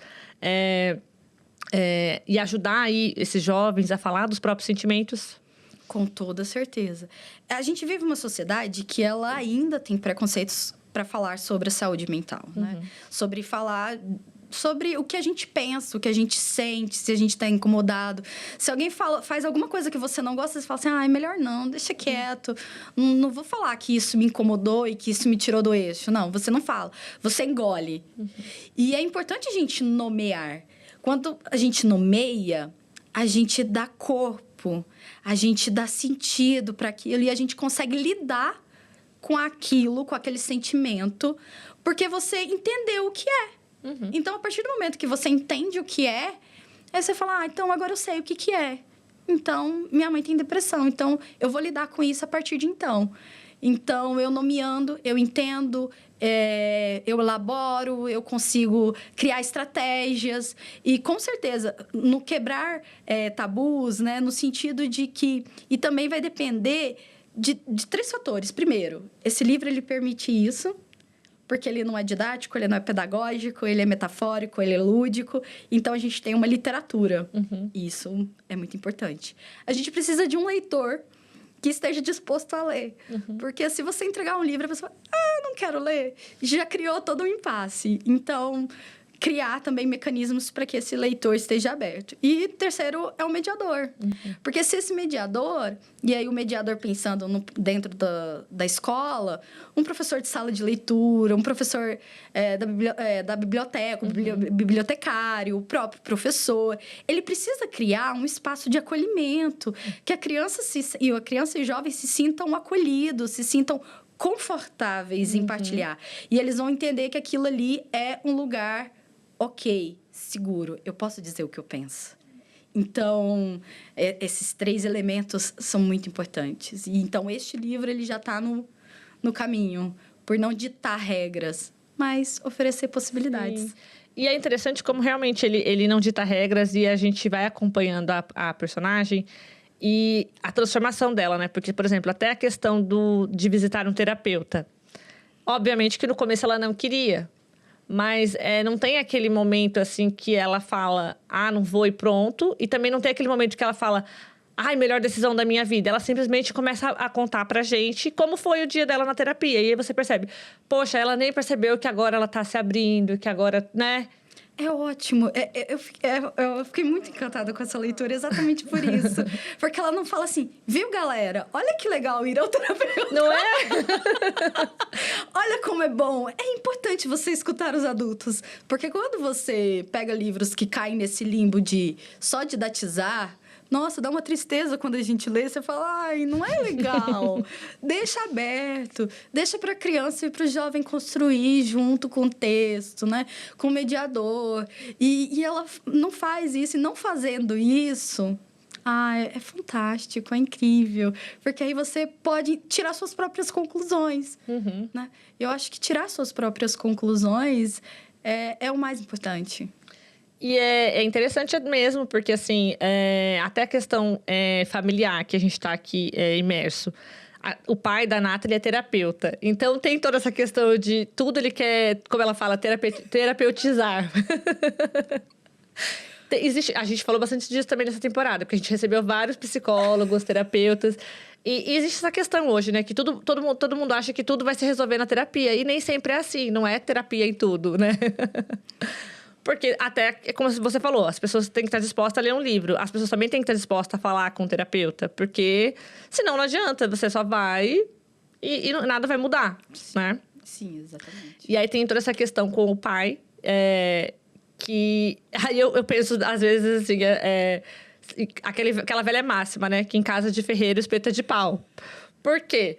e ajudar aí esses jovens a falar dos próprios sentimentos? Com toda certeza. A gente vive uma sociedade que ela ainda tem preconceitos para falar sobre a saúde mental, né? Sobre falar... sobre o que a gente pensa, o que a gente sente, se a gente está incomodado. Se alguém faz alguma coisa que você não gosta, você fala assim, melhor não, deixa quieto. Não vou falar que isso me incomodou e que isso me tirou do eixo. Não, você não fala. Você engole. E é importante a gente nomear. Quando a gente nomeia, a gente dá corpo, a gente dá sentido para aquilo e a gente consegue lidar com aquilo, com aquele sentimento, porque você entendeu o que é. Então, a partir do momento que você entende o que é, aí você fala, então agora eu sei o que é. Então, minha mãe tem depressão, então eu vou lidar com isso a partir de então. Então, eu nomeando, eu entendo, eu elaboro, eu consigo criar estratégias. E, com certeza, no quebrar tabus, né, no sentido de que... E também vai depender de 3 fatores. Primeiro, esse livro ele permite isso, porque ele não é didático, ele não é pedagógico, ele é metafórico, ele é lúdico. Então, a gente tem uma literatura. Isso é muito importante. A gente precisa de um leitor que esteja disposto a ler. Porque se você entregar um livro, a pessoa fala, não quero ler. Já criou todo um impasse. Então, criar também mecanismos para que esse leitor esteja aberto. E terceiro é o mediador. Porque se esse mediador, e aí o mediador pensando dentro da escola, um professor de sala de leitura, um professor da biblioteca, bibliotecário, o próprio professor, ele precisa criar um espaço de acolhimento, que a criança e o jovem se sintam acolhidos, se sintam confortáveis em partilhar. E eles vão entender que aquilo ali é um lugar ok, seguro, eu posso dizer o que eu penso. Então, esses 3 elementos são muito importantes. E, então, este livro ele já está no caminho, por não ditar regras, mas oferecer possibilidades. Sim. E é interessante como realmente ele não dita regras e a gente vai acompanhando a personagem e a transformação dela, né? Porque, por exemplo, até a questão de visitar um terapeuta. Obviamente que no começo ela não queria. Mas não tem aquele momento, assim, que ela fala, não vou e pronto. E também não tem aquele momento que ela fala, melhor decisão da minha vida. Ela simplesmente começa a contar pra gente como foi o dia dela na terapia. E aí você percebe, poxa, ela nem percebeu que agora ela tá se abrindo, que agora, né? É ótimo. Eu fiquei muito encantada com essa leitura exatamente por isso. Porque ela não fala assim, viu, galera? Olha que legal ir ao terapeuta. Não é? Olha como é bom. É importante você escutar os adultos. Porque quando você pega livros que caem nesse limbo de só didatizar... Nossa, dá uma tristeza quando a gente lê. Você fala, não é legal. Deixa aberto. Deixa para a criança e para o jovem construir junto com o texto, né? Com o mediador. E ela não faz isso. E não fazendo isso, É fantástico, é incrível. Porque aí você pode tirar suas próprias conclusões, né? Eu acho que tirar suas próprias conclusões é o mais importante. E é interessante mesmo, porque, assim, até a questão familiar que a gente está aqui imerso. O pai da Nathalie é terapeuta. Então, tem toda essa questão de tudo ele quer, como ela fala, terapeutizar. A gente falou bastante disso também nessa temporada, porque a gente recebeu vários psicólogos, terapeutas. E existe essa questão hoje, né? Que todo mundo acha que tudo vai se resolver na terapia. E nem sempre é assim, não é terapia em tudo, né? Porque até, como você falou, as pessoas têm que estar dispostas a ler um livro. As pessoas também têm que estar dispostas a falar com o terapeuta. Porque senão não adianta, você só vai e nada vai mudar, né? Sim, exatamente. E aí tem toda essa questão com o pai, que... Aí eu penso, às vezes, assim, aquela velha máxima, né? Que em casa de ferreiro, espeta de pau. Por quê?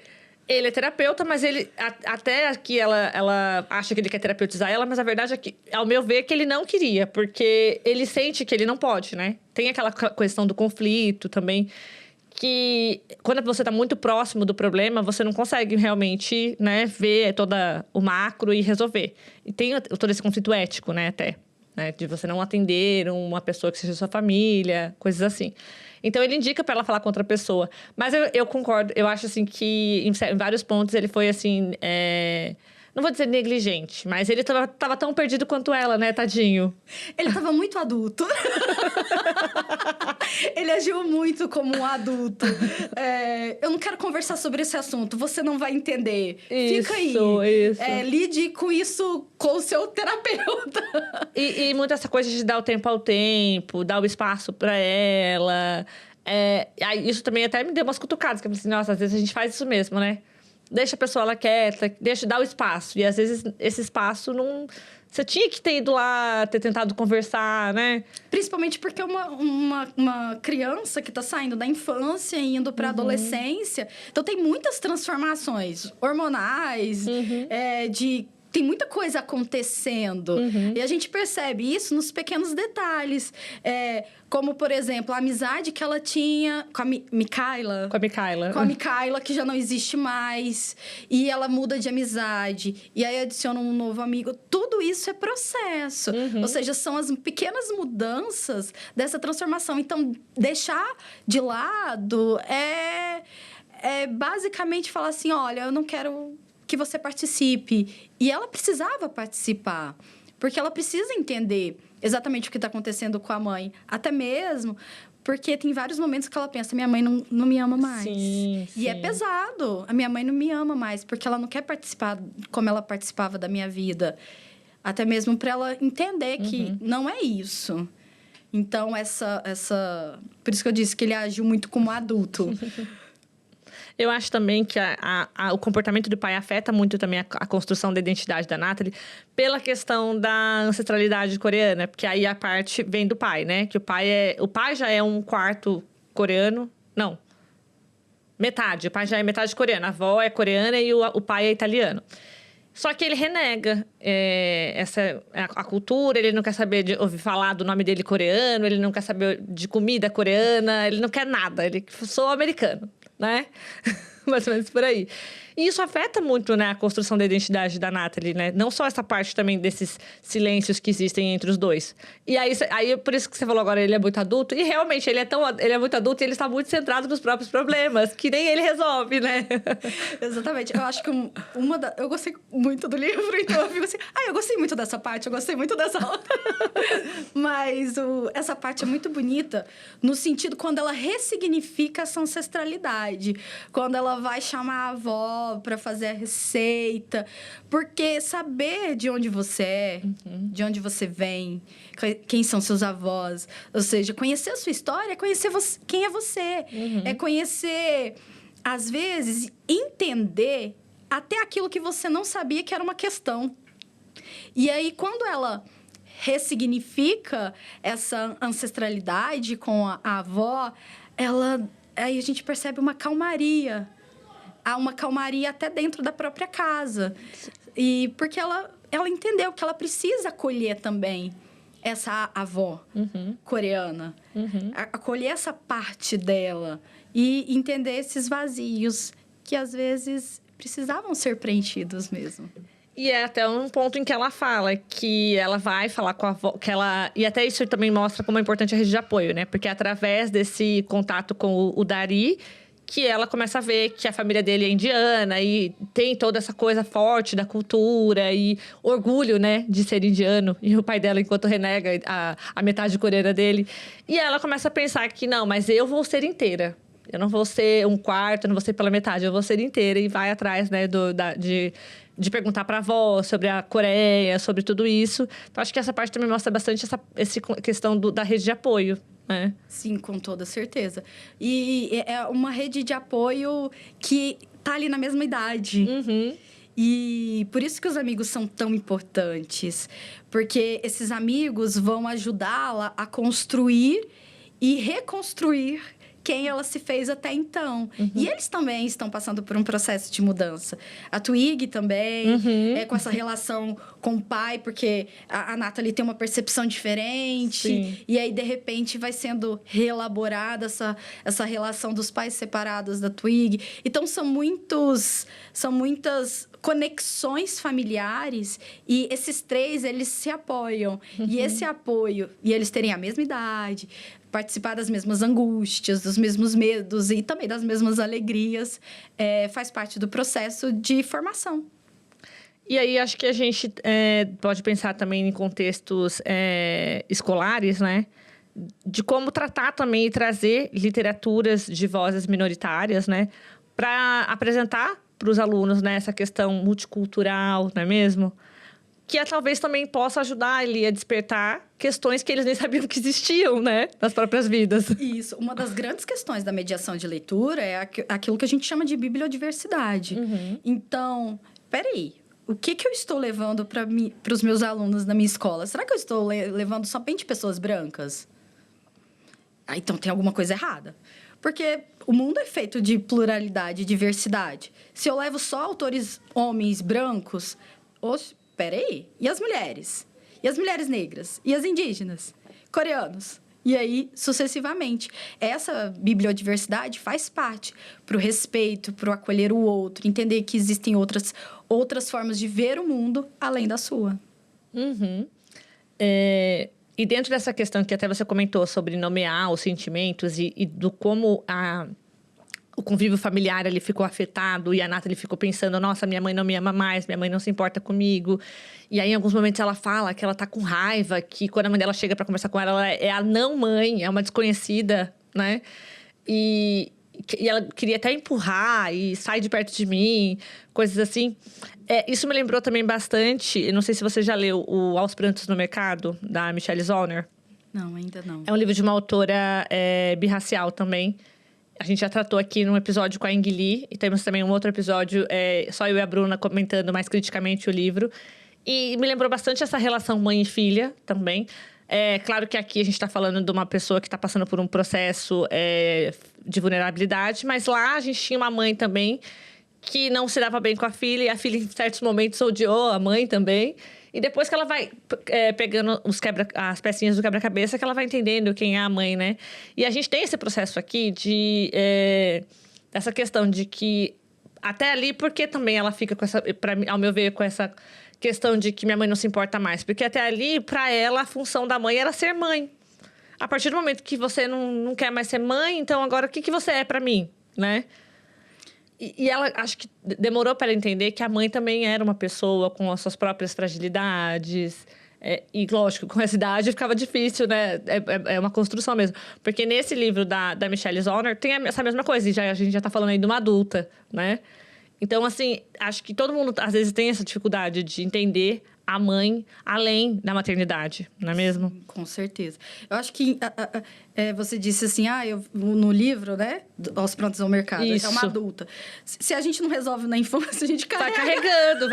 Ele é terapeuta, mas ele... Até aqui ela acha que ele quer terapeutizar ela, mas a verdade é que, ao meu ver, que ele não queria. Porque ele sente que ele não pode, né? Tem aquela questão do conflito também, que quando você está muito próximo do problema, você não consegue realmente, né, ver todo o macro e resolver. E tem todo esse conflito ético, né, até. Né, de você não atender uma pessoa que seja sua família, coisas assim. Então, ele indica para ela falar com outra pessoa. Mas eu concordo, eu acho, assim, que em vários pontos ele foi, assim... Não vou dizer negligente, mas ele tava tão perdido quanto ela, né, tadinho? Ele tava muito adulto. Ele agiu muito como um adulto. Eu não quero conversar sobre esse assunto, você não vai entender. Fica aí. Isso. Lide com isso com o seu terapeuta. E muito essa coisa de dar o tempo ao tempo, dar o espaço para ela. Isso também até me deu umas cutucadas, que eu falei assim, nossa, às vezes a gente faz isso mesmo, né? Deixa a pessoa ela quieta, dar o espaço. E às vezes esse espaço não... Você tinha que ter ido lá, ter tentado conversar, né? Principalmente porque uma criança que está saindo da infância e indo para a adolescência. Então, tem muitas transformações hormonais, tem muita coisa acontecendo. E a gente percebe isso nos pequenos detalhes. Como, por exemplo, a amizade que ela tinha com a Micaela. Com a Micaela, que já não existe mais. E ela muda de amizade. E aí adiciona um novo amigo. Tudo isso é processo. Ou seja, são as pequenas mudanças dessa transformação. Então, deixar de lado é basicamente falar assim, olha, eu não quero que você participe. E ela precisava participar. Porque ela precisa entender exatamente o que está acontecendo com a mãe. Até mesmo porque tem vários momentos que ela pensa, minha mãe não me ama mais. Sim. E é pesado. A minha mãe não me ama mais, porque ela não quer participar como ela participava da minha vida. Até mesmo para ela entender que não é isso. Então, por isso que eu disse que ele agiu muito como adulto. Eu acho também que o comportamento do pai afeta muito também a construção da identidade da Nathalie pela questão da ancestralidade coreana, porque aí a parte vem do pai, né? Que o pai já é um quarto coreano. Não. Metade. O pai já é metade coreano. A avó é coreana e o pai é italiano. Só que ele renega a cultura, ele não quer saber de ouvir falar do nome dele coreano, ele não quer saber de comida coreana, ele não quer nada. Ele sou americano, né? Mais ou menos por aí. E isso afeta muito, né, a construção da identidade da Nathalie, né? Não só essa parte também desses silêncios que existem entre os dois. E aí por isso que você falou agora, ele é muito adulto. E realmente, ele é muito adulto e ele está muito centrado nos próprios problemas, que nem ele resolve, né? Exatamente. Eu acho que eu gostei muito do livro, então eu fico assim... eu gostei muito dessa parte, eu gostei muito dessa outra. Mas essa parte é muito bonita no sentido quando ela ressignifica essa ancestralidade. Quando ela vai chamar a avó para fazer a receita. Porque saber de onde você é, de onde você vem, quem são seus avós, ou seja, conhecer a sua história é conhecer quem é você. É conhecer, às vezes, entender até aquilo que você não sabia que era uma questão. E aí, quando ela ressignifica essa ancestralidade com a avó, aí a gente percebe uma calmaria. Há uma calmaria até dentro da própria casa. E porque ela entendeu que ela precisa acolher também essa avó coreana. Acolher essa parte dela e entender esses vazios que, às vezes, precisavam ser preenchidos mesmo. E é até um ponto em que ela fala que ela vai falar com a avó, e até isso também mostra como é importante a rede de apoio, né? Porque é através desse contato com o Dari que ela começa a ver que a família dele é indiana e tem toda essa coisa forte da cultura e orgulho, né, de ser indiano. E o pai dela, enquanto renega a metade coreana dele. E ela começa a pensar que, não, mas eu vou ser inteira. Eu não vou ser um quarto, eu não vou ser pela metade, eu vou ser inteira. E vai atrás, né, de perguntar para a avó sobre a Coreia, sobre tudo isso. Então, acho que essa parte também mostra bastante essa questão da rede de apoio, né? Sim, com toda certeza. E é uma rede de apoio que tá ali na mesma idade. E por isso que os amigos são tão importantes. Porque esses amigos vão ajudá-la a construir e reconstruir quem ela se fez até então. E eles também estão passando por um processo de mudança. A Twig também, com essa relação com o pai, porque a Natalie tem uma percepção diferente. Sim. E aí, de repente, vai sendo reelaborada essa relação dos pais separados da Twig. Então, são muitas conexões familiares e esses três, eles se apoiam. E esse apoio, e eles terem a mesma idade, participar das mesmas angústias, dos mesmos medos e também das mesmas alegrias, faz parte do processo de formação. E aí, acho que a gente pode pensar também em contextos escolares, né? De como tratar também e trazer literaturas de vozes minoritárias, né? Para apresentar para os alunos, né, essa questão multicultural, não é mesmo? Que talvez também possa ajudar ele a despertar questões que eles nem sabiam que existiam, né? Nas próprias vidas. Isso. Uma das grandes questões da mediação de leitura é aquilo que a gente chama de bibliodiversidade. Então, peraí. O que eu estou levando para os meus alunos na minha escola? Será que eu estou levando somente pessoas brancas? Então, tem alguma coisa errada. Porque o mundo é feito de pluralidade e diversidade. Se eu levo só autores homens brancos... Peraí, e as mulheres? E as mulheres negras? E as indígenas? Coreanos? E aí, sucessivamente. Essa bibliodiversidade faz parte para o respeito, para o acolher o outro, entender que existem outras formas de ver o mundo além da sua. E dentro dessa questão que até você comentou sobre nomear os sentimentos e do como o convívio familiar ele ficou afetado e a Natalie ficou pensando, nossa, minha mãe não me ama mais, minha mãe não se importa comigo. E aí, em alguns momentos, ela fala que ela tá com raiva, que quando a mãe dela chega para conversar com ela é a não-mãe, é uma desconhecida, né? E ela queria até empurrar e sai de perto de mim, coisas assim. Isso me lembrou também bastante, eu não sei se você já leu o Aos Prantos no Mercado, da Michelle Zauner. Não, ainda não. É um livro de uma autora birracial também. A gente já tratou aqui num episódio com a Ing Lee. E temos também um outro episódio, só eu e a Bruna comentando mais criticamente o livro. E me lembrou bastante essa relação mãe e filha também. Claro que aqui a gente está falando de uma pessoa que está passando por um processo de vulnerabilidade. Mas lá a gente tinha uma mãe também que não se dava bem com a filha. E a filha, em certos momentos, odiou a mãe também. E depois que ela vai pegando as pecinhas do quebra-cabeça, que ela vai entendendo quem é a mãe, né? E a gente tem esse processo aqui dessa questão de que... Até ali, porque também ela fica com essa... ao meu ver, com essa questão de que minha mãe não se importa mais. Porque até ali, para ela, a função da mãe era ser mãe. A partir do momento que você não quer mais ser mãe, então agora o que você é para mim, né? E ela, acho que demorou para ela entender que a mãe também era uma pessoa com as suas próprias fragilidades. E, lógico, com essa idade ficava difícil, né? É uma construção mesmo. Porque nesse livro da Michelle Zauner tem essa mesma coisa. E a gente já está falando aí de uma adulta, né? Então, assim, acho que todo mundo, às vezes, tem essa dificuldade de entender a mãe além da maternidade, não é mesmo? Sim, com certeza. Eu acho que você disse assim, no livro, né? Aos Prantos ao Mercado. Isso. É uma adulta. Se a gente não resolve na infância, a gente carrega. Vai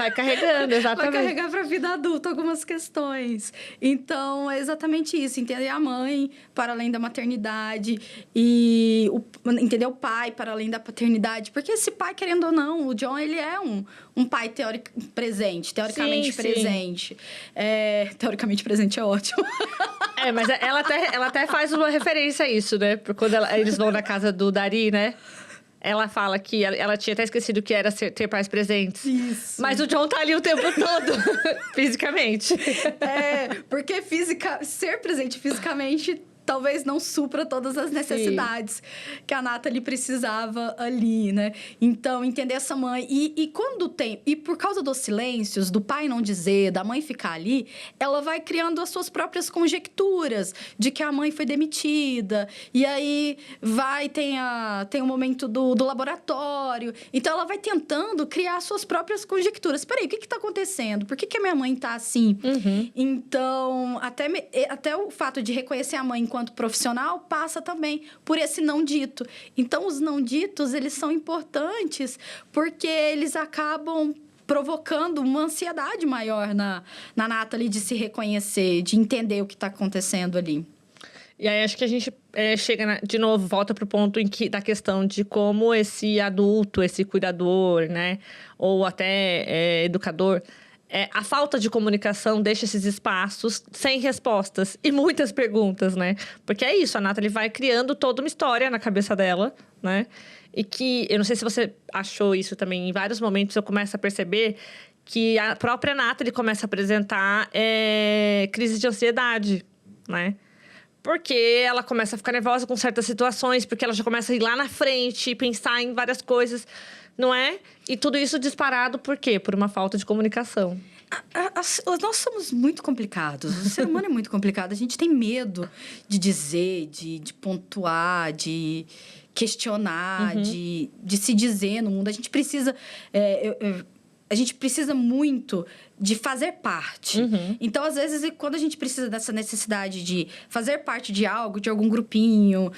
carregando, exatamente. Vai carregar para a vida adulta algumas questões. Então, é exatamente isso. Entender a mãe para além da maternidade e entender o pai para além da paternidade. Porque esse pai, querendo ou não, o John, ele é um pai teoricamente sim. presente. presente. Teoricamente, presente é ótimo. Mas ela até faz uma referência a isso, né? Porque quando eles vão na casa do Dari, né? Ela fala que ela tinha até esquecido que era ter pais presentes. Isso. Mas o John tá ali o tempo todo, fisicamente. Porque ser presente fisicamente talvez não supra todas as necessidades que a Natalie precisava ali, né? Então, entender essa mãe. E quando tem... E por causa dos silêncios, do pai não dizer, da mãe ficar ali, ela vai criando as suas próprias conjecturas de que a mãe foi demitida. E aí, tem o momento do laboratório. Então, ela vai tentando criar suas próprias conjecturas. Peraí, o que está acontecendo? Por que a minha mãe está assim? Uhum. Então, até o fato de reconhecer a mãe enquanto profissional passa também por esse não dito. Então, os não ditos, eles são importantes porque eles acabam provocando uma ansiedade maior na Natalie de se reconhecer, de entender o que está acontecendo ali. E aí, acho que a gente chega, de novo, volta para o ponto da questão de como esse adulto, esse cuidador, né? Ou até educador... a falta de comunicação deixa esses espaços sem respostas e muitas perguntas, né? Porque é isso, a Natalie vai criando toda uma história na cabeça dela, né? E que, eu não sei se você achou isso também, em vários momentos eu começo a perceber que a própria Natalie começa a apresentar crise de ansiedade, né? Porque ela começa a ficar nervosa com certas situações, porque ela já começa a ir lá na frente e pensar em várias coisas, não é? E tudo isso disparado por quê? Por uma falta de comunicação. Nós somos muito complicados. O ser humano é muito complicado. A gente tem medo de dizer, de pontuar, de questionar, de se dizer no mundo. A gente precisa... a gente precisa muito de fazer parte. Então, às vezes, quando a gente precisa dessa necessidade de fazer parte de algo, de algum grupinho,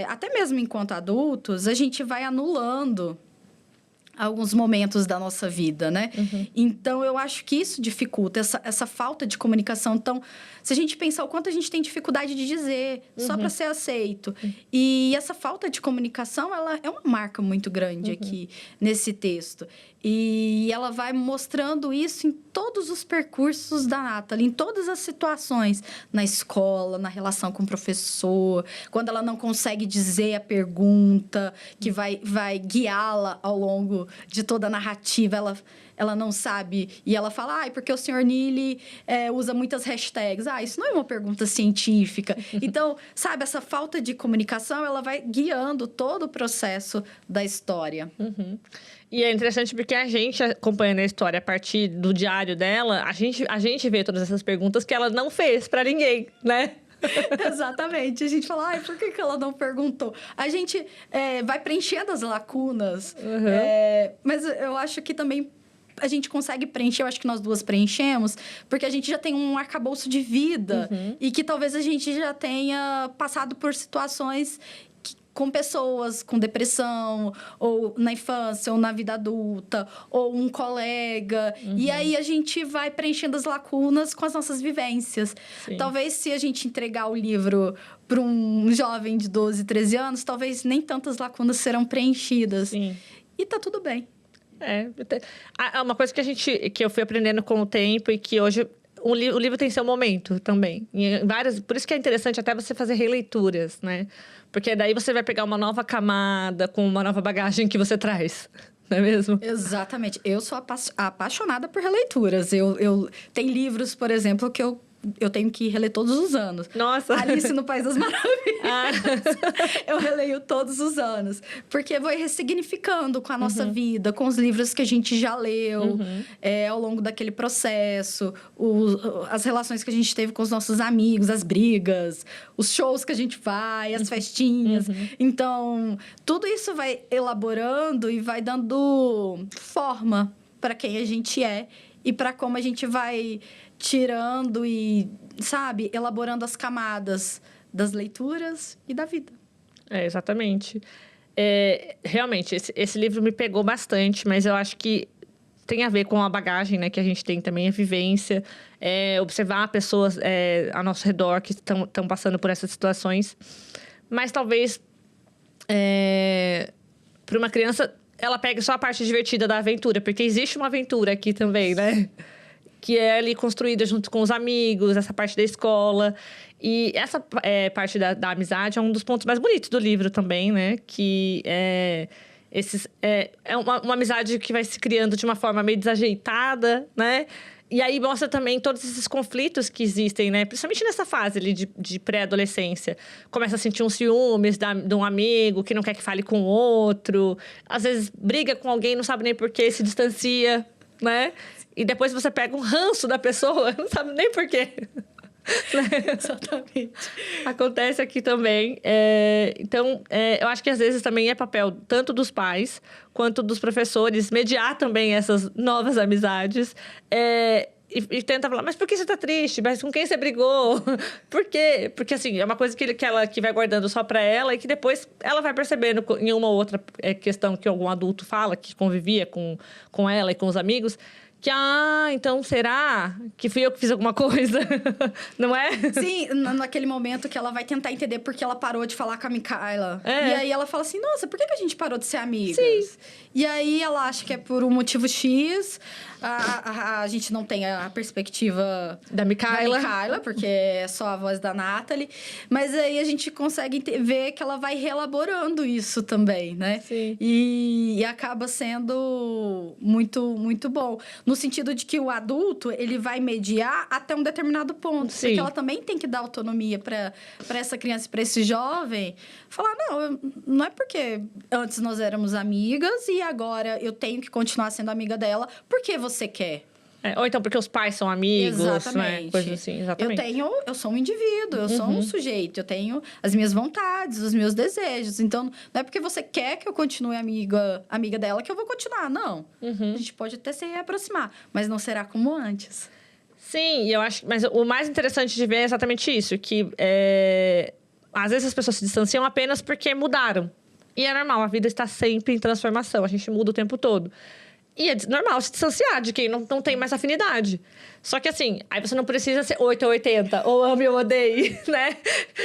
até mesmo enquanto adultos, a gente vai anulando alguns momentos da nossa vida, né? Então, eu acho que isso dificulta, essa falta de comunicação. Então, se a gente pensar o quanto a gente tem dificuldade de dizer, só para ser aceito. E essa falta de comunicação, ela é uma marca muito grande aqui nesse texto. E ela vai mostrando isso em todos os percursos da Natalie, em todas as situações. Na escola, na relação com o professor, quando ela não consegue dizer a pergunta, que vai guiá-la ao longo de toda a narrativa. Ela não sabe, e ela fala, porque o senhor Neely usa muitas hashtags. Isso não é uma pergunta científica. Então, sabe, essa falta de comunicação, ela vai guiando todo o processo da história. E é interessante porque a gente, acompanhando a história a partir do diário dela, a gente vê todas essas perguntas que ela não fez para ninguém, né? Exatamente. A gente fala, por que ela não perguntou? A gente vai preenchendo as lacunas. Mas eu acho que também a gente consegue preencher, eu acho que nós duas preenchemos, porque a gente já tem um arcabouço de vida e que talvez a gente já tenha passado por situações com pessoas com depressão, ou na infância, ou na vida adulta, ou um colega. E aí, a gente vai preenchendo as lacunas com as nossas vivências. Sim. Talvez, se a gente entregar o livro para um jovem de 12, 13 anos, talvez nem tantas lacunas serão preenchidas. Sim. E tá tudo bem. Uma coisa que eu fui aprendendo com o tempo e que hoje... O livro tem seu momento também. Por isso que é interessante até você fazer releituras, né? Porque daí você vai pegar uma nova camada com uma nova bagagem que você traz. Não é mesmo? Exatamente. Eu sou apaixonada por releituras. Tem livros, por exemplo, que eu tenho que reler todos os anos. Nossa! Alice no País das Maravilhas. Eu releio todos os anos. Porque vai ressignificando com a nossa vida, com os livros que a gente já leu ao longo daquele processo, as relações que a gente teve com os nossos amigos, as brigas, os shows que a gente vai, as festinhas. Então, tudo isso vai elaborando e vai dando forma para quem a gente é e para como a gente vai tirando e, sabe, elaborando as camadas das leituras e da vida. Exatamente. Realmente, esse livro me pegou bastante, mas eu acho que tem a ver com a bagagem, né, que a gente tem também, a vivência, observar pessoas ao nosso redor que estão passando por essas situações. Mas talvez, para uma criança, ela pegue só a parte divertida da aventura, porque existe uma aventura aqui também, né? que é ali construída junto com os amigos, essa parte da escola. E essa parte da amizade é um dos pontos mais bonitos do livro também, né? Que é uma amizade que vai se criando de uma forma meio desajeitada, né? E aí mostra também todos esses conflitos que existem, né? Principalmente nessa fase ali de pré-adolescência. Começa a sentir uns ciúmes de um amigo que não quer que fale com o outro. Às vezes briga com alguém, não sabe nem por quê, se distancia, né? E depois você pega um ranço da pessoa, não sabe nem por quê. Exatamente. Acontece aqui também. Então, eu acho que às vezes também é papel tanto dos pais quanto dos professores mediar também essas novas amizades. E tenta falar, mas por que você tá triste? Mas com quem você brigou? Por quê? Porque, assim, é uma coisa que vai guardando só pra ela e que depois ela vai percebendo em uma outra questão que algum adulto fala, que convivia com ela e com os amigos, que, então será que fui eu que fiz alguma coisa? Não é? Sim, naquele momento que ela vai tentar entender por que ela parou de falar com a Micaela. E aí ela fala assim, nossa, por que a gente parou de ser amigas? Sim. E aí ela acha que é por um motivo X. A gente não tem a perspectiva da Micaela, porque é só a voz da Natalie. Mas aí a gente consegue ver que ela vai reelaborando isso também, né? Sim. E acaba sendo muito, muito bom. No sentido de que o adulto, ele vai mediar até um determinado ponto. Sim. Porque ela também tem que dar autonomia para essa criança, para esse jovem. Falar, não é porque antes nós éramos amigas e agora eu tenho que continuar sendo amiga dela porque você quer. Ou então porque os pais são amigos, exatamente. Né? Coisa assim, exatamente. Eu sou um indivíduo, eu sou um sujeito. Eu tenho as minhas vontades, os meus desejos. Então, não é porque você quer que eu continue amiga dela que eu vou continuar, não. A gente pode até se aproximar, mas não será como antes. Sim, e eu acho... Mas o mais interessante de ver é exatamente isso, que às vezes as pessoas se distanciam apenas porque mudaram. E é normal, a vida está sempre em transformação, a gente muda o tempo todo. E é normal se distanciar de quem não tem mais afinidade. Só que assim, aí você não precisa ser 8 ou 80, ou ame ou odeie, né?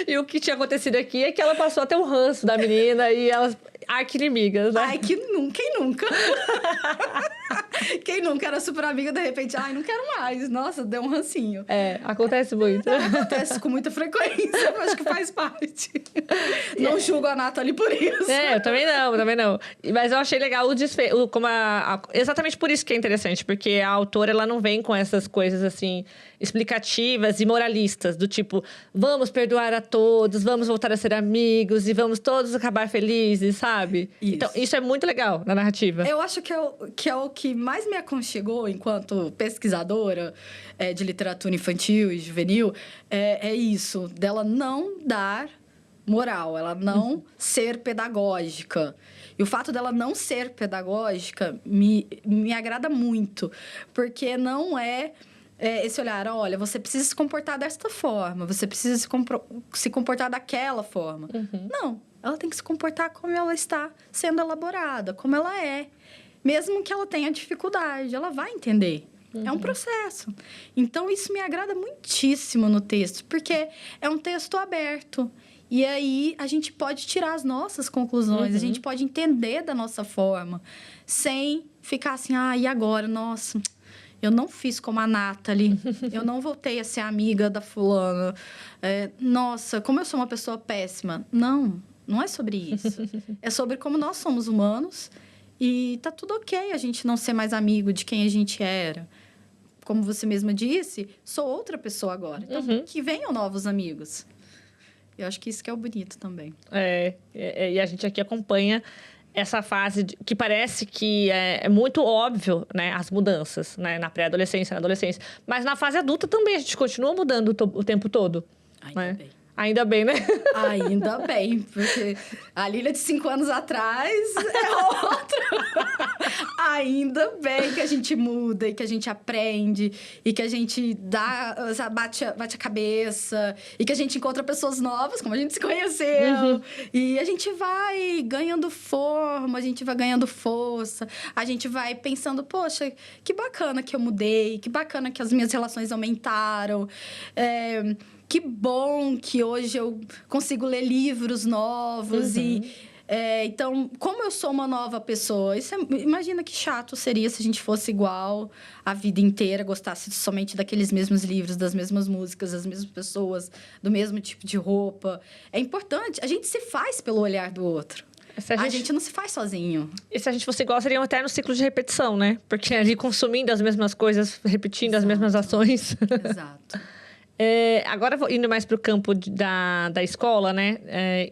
E o que tinha acontecido aqui é que ela passou a ter um ranço da menina e elas arqui-inimigas, né? Ai, quem nunca? Quem nunca era super amiga, de repente, não quero mais. Nossa, deu um rancinho. Acontece muito. Acontece com muita frequência, eu acho que faz parte. Não julgo a Natalie por isso. Eu também não. Mas eu achei legal exatamente por isso que é interessante, porque a autora, ela não vem com essas coisas, assim, explicativas e moralistas, do tipo, vamos perdoar a todos, vamos voltar a ser amigos e vamos todos acabar felizes, sabe? Isso. Então, isso é muito legal na narrativa. Eu acho que é o que mais me aconchegou enquanto pesquisadora de literatura infantil e juvenil, é isso, dela não dar moral, ela não ser pedagógica. E o fato dela não ser pedagógica me agrada muito, porque não esse olhar, olha, você precisa se comportar desta forma, você precisa se comportar daquela forma. Não, ela tem que se comportar como ela está sendo elaborada, como ela é. Mesmo que ela tenha dificuldade, ela vai entender. É um processo. Então, isso me agrada muitíssimo no texto, porque é um texto aberto. E aí, a gente pode tirar as nossas conclusões, a gente pode entender da nossa forma, sem ficar assim, e agora? Nossa, eu não fiz como a Natalie, eu não voltei a ser amiga da fulana. Nossa, como eu sou uma pessoa péssima. Não é sobre isso. É sobre como nós somos humanos e tá tudo ok a gente não ser mais amigo de quem a gente era. Como você mesma disse, sou outra pessoa agora. Então, que venham novos amigos. Eu acho que isso que é o bonito também. E a gente aqui acompanha essa fase que parece que é muito óbvio, né? As mudanças, né? Na pré-adolescência, na adolescência. Mas na fase adulta também a gente continua mudando o tempo todo. Ainda bem. Ainda bem, né? Ainda bem, porque a Lília de 5 anos atrás é outra. Ainda bem que a gente muda e que a gente aprende e que a gente bate a cabeça e que a gente encontra pessoas novas, como a gente se conheceu. E a gente vai ganhando forma, a gente vai ganhando força, a gente vai pensando, poxa, que bacana que eu mudei, que bacana que as minhas relações aumentaram. Que bom que hoje eu consigo ler livros novos e Então, como eu sou uma nova pessoa, imagina que chato seria se a gente fosse igual a vida inteira, gostasse somente daqueles mesmos livros, das mesmas músicas, das mesmas pessoas, do mesmo tipo de roupa. É importante, a gente se faz pelo olhar do outro. A gente não se faz sozinho. E se a gente fosse igual, seriam até no ciclo de repetição, né? Porque ali consumindo as mesmas coisas, repetindo as mesmas ações. Exato. Agora, indo mais para o campo da escola, né?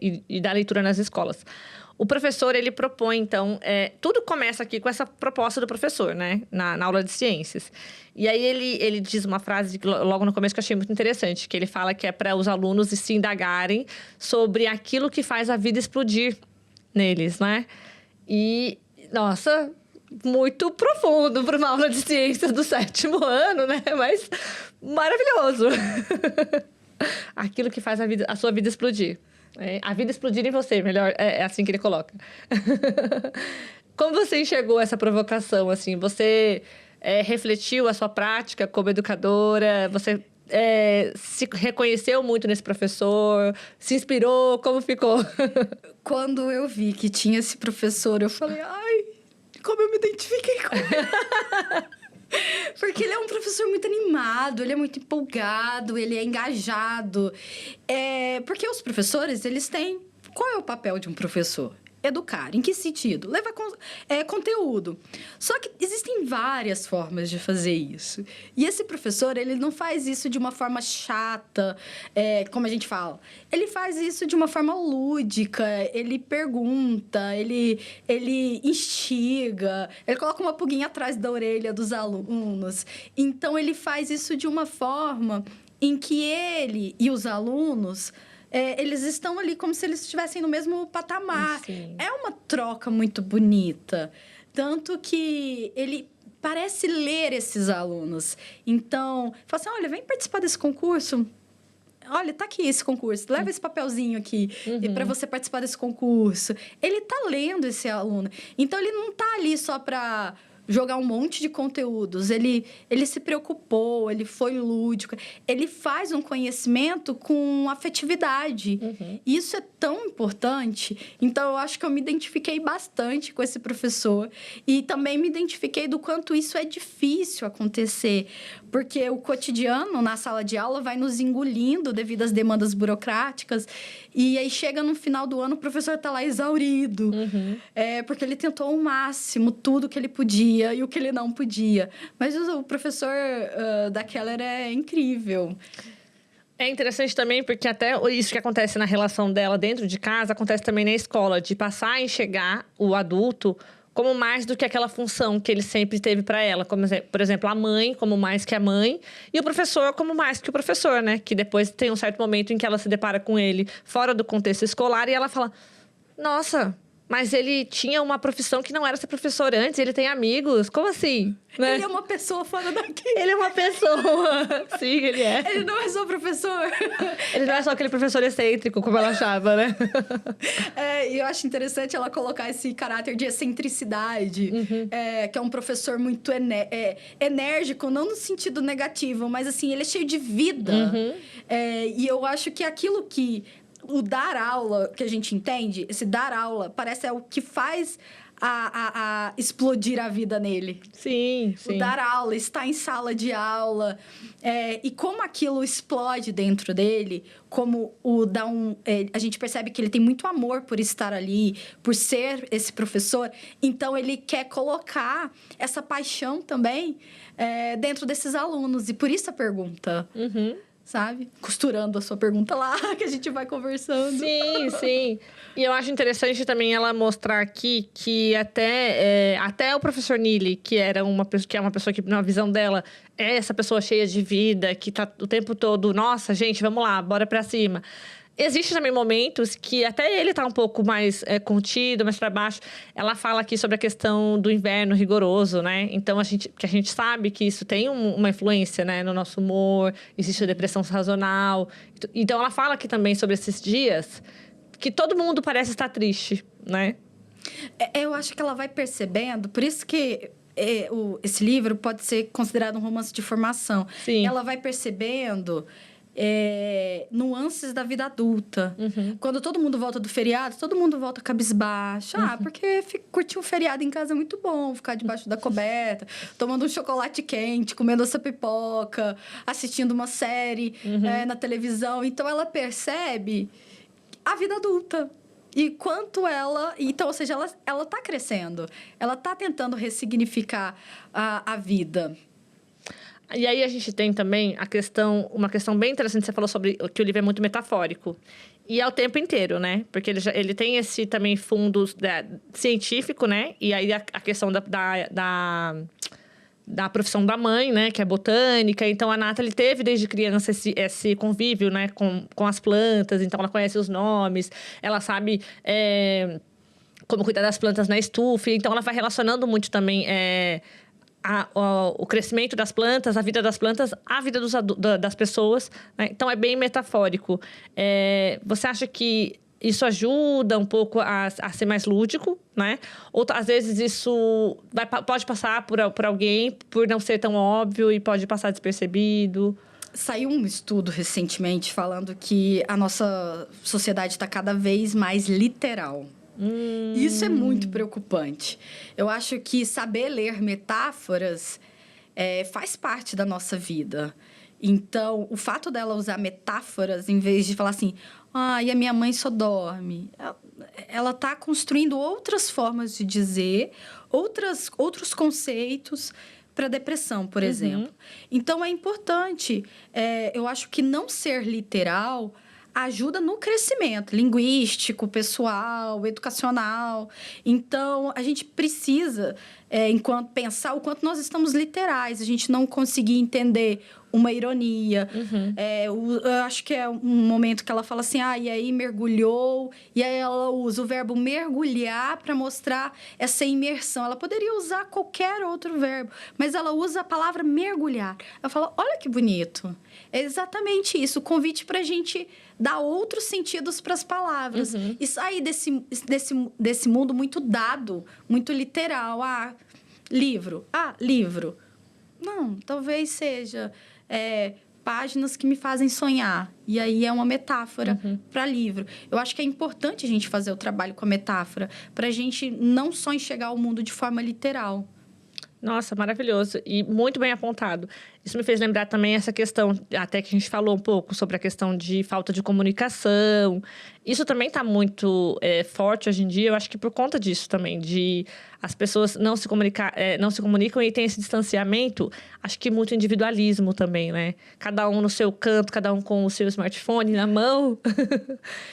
E da leitura nas escolas. O professor, ele propõe, então... tudo começa aqui com essa proposta do professor, né? Na aula de ciências. E aí, ele diz uma frase logo no começo que eu achei muito interessante. Que ele fala que é para os alunos se indagarem sobre aquilo que faz a vida explodir neles, né? E, nossa, muito profundo para uma aula de ciências do 7º ano, né? Mas maravilhoso. Aquilo que faz a sua vida explodir. A vida explodir em você, melhor. É assim que ele coloca. Como você enxergou essa provocação, assim? Você refletiu a sua prática como educadora? Você se reconheceu muito nesse professor? Se inspirou? Como ficou? Quando eu vi que tinha esse professor, eu falei, ai, como eu me identifiquei com ele. Porque ele é um professor muito animado, ele é muito empolgado, ele é engajado. Porque os professores, eles têm... Qual é o papel de um professor? Educar. Em que sentido? Levar conteúdo. Só que existem várias formas de fazer isso. E esse professor, ele não faz isso de uma forma chata, como a gente fala. Ele faz isso de uma forma lúdica, ele pergunta, ele instiga, ele coloca uma pulguinha atrás da orelha dos alunos. Então, ele faz isso de uma forma em que ele e os alunos... eles estão ali como se eles estivessem no mesmo patamar. Sim. É uma troca muito bonita. Tanto que ele parece ler esses alunos. Então, fala assim, olha, vem participar desse concurso. Olha, tá aqui esse concurso. Leva esse papelzinho aqui para você participar desse concurso. Ele tá lendo esse aluno. Então, ele não tá ali só para... jogar um monte de conteúdos. Ele se preocupou, ele foi lúdico. Ele faz um conhecimento com afetividade. Isso é tão importante. Então, eu acho que eu me identifiquei bastante com esse professor. E também me identifiquei do quanto isso é difícil acontecer. Porque o cotidiano, na sala de aula, vai nos engolindo devido às demandas burocráticas. E aí, chega no final do ano, o professor está lá exaurido. Porque ele tentou ao máximo tudo que ele podia e o que ele não podia. Mas o professor da Keller é incrível. É interessante também porque até isso que acontece na relação dela dentro de casa, acontece também na escola. De passar a enxergar o adulto como mais do que aquela função que ele sempre teve para ela. Como, por exemplo, a mãe como mais que a mãe. E o professor como mais que o professor, né? Que depois tem um certo momento em que ela se depara com ele fora do contexto escolar. E ela fala, nossa... Mas ele tinha uma profissão que não era ser professor antes, ele tem amigos. Como assim? Né? Ele é uma pessoa fora daqui. Ele é uma pessoa. Sim, ele é. Ele não é só professor. Ele não é só aquele professor excêntrico, como ela achava, né? E eu acho interessante ela colocar esse caráter de excentricidade. Que é um professor muito enérgico, não no sentido negativo, mas assim, ele é cheio de vida. E eu acho que aquilo que... O dar aula, que a gente entende, esse dar aula, parece o que faz a explodir a vida nele. Sim. O dar aula, estar em sala de aula. E como aquilo explode dentro dele, como a gente percebe que ele tem muito amor por estar ali, por ser esse professor. Então, ele quer colocar essa paixão também dentro desses alunos. E por isso a pergunta... Sabe? Costurando a sua pergunta lá, que a gente vai conversando. Sim. E eu acho interessante também ela mostrar aqui que até o professor Neely, que é uma pessoa que, na visão dela, é essa pessoa cheia de vida, que tá o tempo todo, nossa, gente, vamos lá, bora pra cima. Existem também momentos que até ele tá um pouco mais contido, mais para baixo. Ela fala aqui sobre a questão do inverno rigoroso, né? Então, a gente sabe que isso tem uma influência, né, no nosso humor. Existe a depressão sazonal. Então, ela fala aqui também sobre esses dias que todo mundo parece estar triste, né? Eu acho que ela vai percebendo, por isso que... esse livro pode ser considerado um romance de formação. Sim. Ela vai percebendo nuances da vida adulta. Quando todo mundo volta do feriado, todo mundo volta cabisbaixo. Porque curtir um feriado em casa é muito bom. Ficar debaixo da coberta, tomando um chocolate quente, comendo essa pipoca, assistindo uma série na televisão. Então, ela percebe a vida adulta. E quanto ela... Então, ou seja, ela tá crescendo. Ela tá tentando ressignificar a vida. E aí, a gente tem também uma questão bem interessante. Você falou sobre que o livro é muito metafórico. E é o tempo inteiro, né? Porque ele tem esse também fundo científico, né? E aí, a questão da profissão da mãe, né? Que é botânica. Então, a Nathalie teve, desde criança, esse convívio, né? Com as plantas. Então, ela conhece os nomes. Ela sabe como cuidar das plantas na estufa. Então, ela vai relacionando muito também... o crescimento das plantas, a vida das plantas, a vida das pessoas, né? Então, é bem metafórico. Você acha que isso ajuda um pouco a ser mais lúdico, né? Ou, às vezes, isso pode passar por alguém, por não ser tão óbvio e pode passar despercebido? Saiu um estudo recentemente falando que a nossa sociedade está cada vez mais literal. Isso é muito preocupante. Eu acho que saber ler metáforas faz parte da nossa vida. Então, o fato dela usar metáforas, em vez de falar assim... e a minha mãe só dorme. Ela está construindo outras formas de dizer, outros conceitos para depressão, por exemplo. Então, é importante. Eu acho que não ser literal... ajuda no crescimento linguístico, pessoal, educacional. Então, a gente precisa, pensar o quanto nós estamos literais. A gente não conseguir entender uma ironia. Eu acho que é um momento que ela fala assim, e aí mergulhou. E aí ela usa o verbo mergulhar para mostrar essa imersão. Ela poderia usar qualquer outro verbo, mas ela usa a palavra mergulhar. Ela fala, olha que bonito. É exatamente isso, o convite para a gente dar outros sentidos para as palavras. E sair desse mundo muito dado, muito literal. Livro. Livro. Não, talvez seja páginas que me fazem sonhar. E aí é uma metáfora para livro. Eu acho que é importante a gente fazer o trabalho com a metáfora, para a gente não só enxergar o mundo de forma literal. Nossa, maravilhoso. E muito bem apontado. Isso me fez lembrar também essa questão, até que a gente falou um pouco sobre a questão de falta de comunicação. Isso também está muito forte hoje em dia, eu acho que por conta disso também, de as pessoas não se comunicam e tem esse distanciamento, acho que muito individualismo também, né? Cada um no seu canto, cada um com o seu smartphone na mão.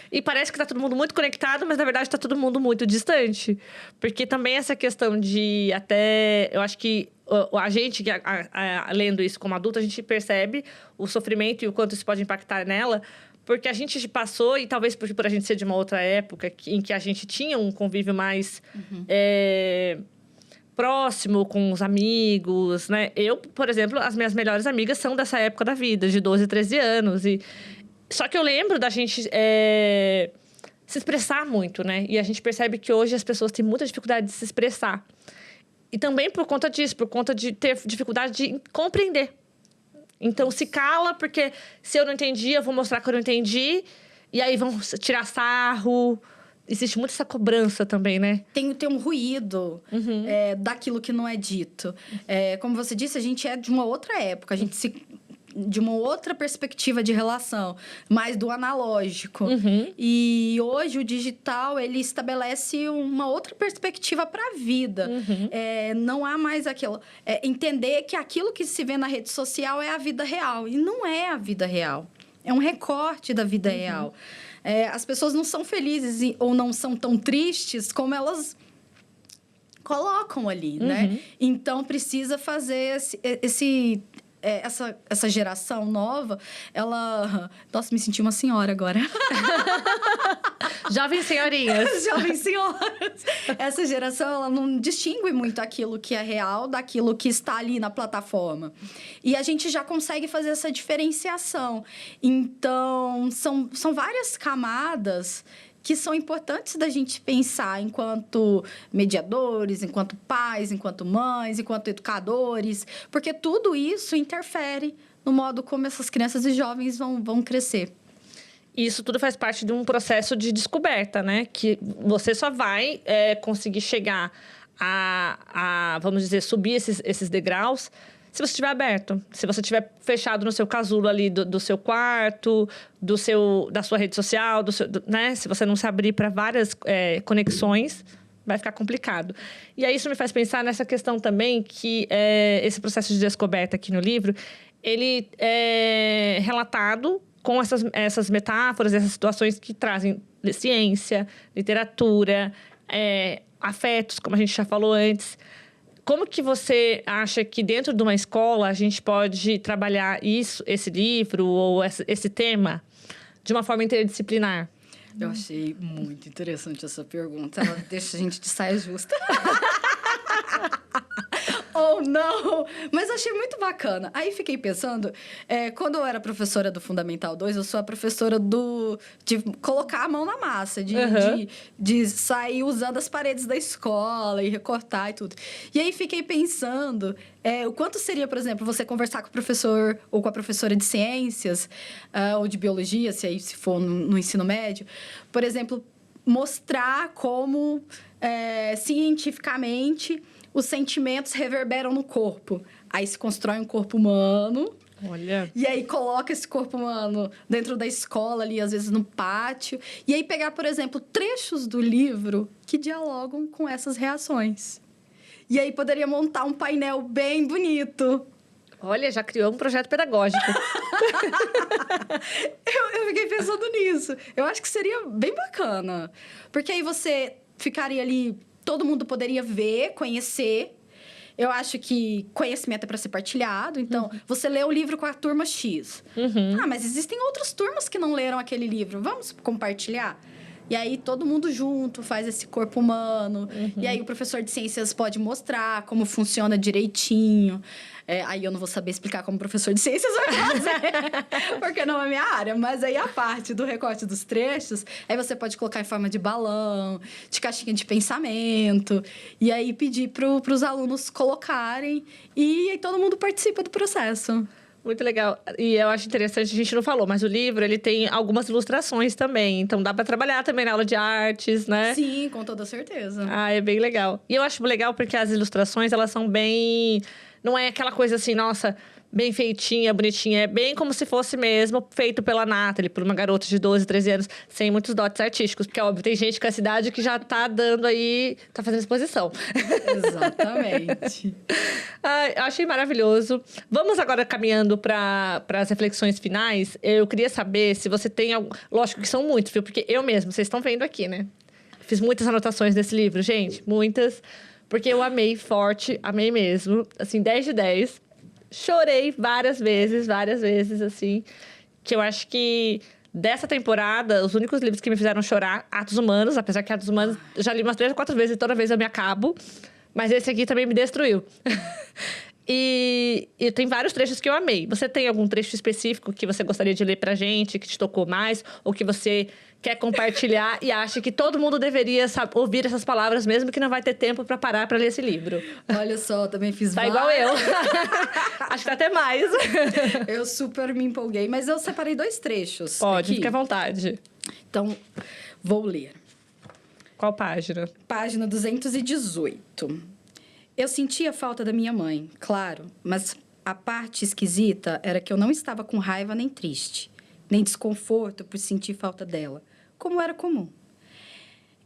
E parece que está todo mundo muito conectado, mas na verdade está todo mundo muito distante. Porque também essa questão de eu acho que a gente, lendo isso como adulto, a gente percebe o sofrimento e o quanto isso pode impactar nela, porque a gente passou, e talvez por a gente ser de uma outra época, em que a gente tinha um convívio mais próximo com os amigos, né? Eu, por exemplo, as minhas melhores amigas são dessa época da vida, de 12, 13 anos. Só que eu lembro da gente se expressar muito, né? E a gente percebe que hoje as pessoas têm muita dificuldade de se expressar. E também por conta disso, por conta de ter dificuldade de compreender. Então, se cala, porque se eu não entendi, eu vou mostrar que eu não entendi. E aí vão tirar sarro. Existe muito essa cobrança também, né? Tem um ruído daquilo que não é dito. Como você disse, a gente é de uma outra época. A gente de uma outra perspectiva de relação, mais do analógico. E hoje o digital, ele estabelece uma outra perspectiva para a vida. Não há mais aquilo... entender que aquilo que se vê na rede social é a vida real. E não é a vida real. É um recorte da vida real. As pessoas não são felizes ou não são tão tristes como elas colocam ali, né? Então, precisa fazer essa geração nova, ela... Nossa, me senti uma senhora agora. Jovens senhorinhas. Jovens senhoras. Essa geração, ela não distingue muito aquilo que é real daquilo que está ali na plataforma. E a gente já consegue fazer essa diferenciação. Então, são várias camadas que são importantes da gente pensar enquanto mediadores, enquanto pais, enquanto mães, enquanto educadores, porque tudo isso interfere no modo como essas crianças e jovens vão crescer. Isso tudo faz parte de um processo de descoberta, né? Que você só vai conseguir chegar vamos dizer, subir esses degraus se você estiver aberto. Se você estiver fechado no seu casulo ali do seu quarto, da sua rede social, né? Se você não se abrir para várias conexões, vai ficar complicado. E aí isso me faz pensar nessa questão também que esse processo de descoberta aqui no livro, ele é relatado com essas metáforas, essas situações que trazem ciência, literatura, afetos, como a gente já falou antes. Como que você acha que dentro de uma escola a gente pode trabalhar esse livro ou esse tema de uma forma interdisciplinar? Eu achei muito interessante essa pergunta. Ela deixa a gente de saia justa. Ou não, mas achei muito bacana. Aí fiquei pensando, quando eu era professora do Fundamental 2, eu sou a professora de colocar a mão na massa, de sair usando as paredes da escola e recortar e tudo. E aí fiquei pensando, o quanto seria, por exemplo, você conversar com o professor ou com a professora de ciências ou de biologia, se for no ensino médio, por exemplo, mostrar como cientificamente os sentimentos reverberam no corpo. Aí se constrói um corpo humano. Olha. E aí coloca esse corpo humano dentro da escola ali, às vezes no pátio. E aí pegar, por exemplo, trechos do livro que dialogam com essas reações. E aí poderia montar um painel bem bonito. Olha, já criou um projeto pedagógico. eu fiquei pensando nisso. Eu acho que seria bem bacana. Porque aí você ficaria ali... Todo mundo poderia ver, conhecer. Eu acho que conhecimento é para ser partilhado. Então, você lê o livro com a turma X. Mas existem outras turmas que não leram aquele livro. Vamos compartilhar? E aí, todo mundo junto faz esse corpo humano. E aí, o professor de ciências pode mostrar como funciona direitinho. Aí, eu não vou saber explicar como o professor de ciências vai fazer, porque não é minha área. Mas aí, a parte do recorte dos trechos, aí você pode colocar em forma de balão, de caixinha de pensamento. E aí, pedir para os alunos colocarem. E aí, todo mundo participa do processo. Muito legal. E eu acho interessante, a gente não falou, mas o livro, ele tem algumas ilustrações também. Então, dá para trabalhar também na aula de artes, né? Sim, com toda certeza. É bem legal. E eu acho legal porque as ilustrações, elas são bem... Não é aquela coisa assim, nossa, bem feitinha, bonitinha. É bem como se fosse mesmo feito pela Nathalie, por uma garota de 12, 13 anos, sem muitos dotes artísticos. Porque, óbvio, tem gente com essa idade que já tá dando aí... Tá fazendo exposição. Exatamente. Eu achei maravilhoso. Vamos agora caminhando para as reflexões finais. Eu queria saber se você tem... Lógico que são muitos, viu? Porque eu mesmo, vocês estão vendo aqui, né? Fiz muitas anotações desse livro, gente. Muitas. Porque eu amei forte, amei mesmo. Assim, 10 de 10. Chorei várias vezes, assim. Que eu acho que dessa temporada, os únicos livros que me fizeram chorar, Atos Humanos. Apesar que Atos Humanos eu já li umas 3 ou 4 vezes e toda vez eu me acabo. Mas esse aqui também me destruiu. E tem vários trechos que eu amei. Você tem algum trecho específico que você gostaria de ler pra gente, que te tocou mais? Ou que você quer compartilhar e acha que todo mundo deveria ouvir essas palavras, mesmo que não vai ter tempo pra parar pra ler esse livro? Olha só, também fiz Tá igual eu. Acho que tá até mais. Eu super me empolguei, mas eu separei 2 trechos. Pode, aqui. fique à vontade. Então, vou ler. Qual página? Página 218. Eu sentia falta da minha mãe, claro, mas a parte esquisita era que eu não estava com raiva nem triste, nem desconforto por sentir falta dela, como era comum.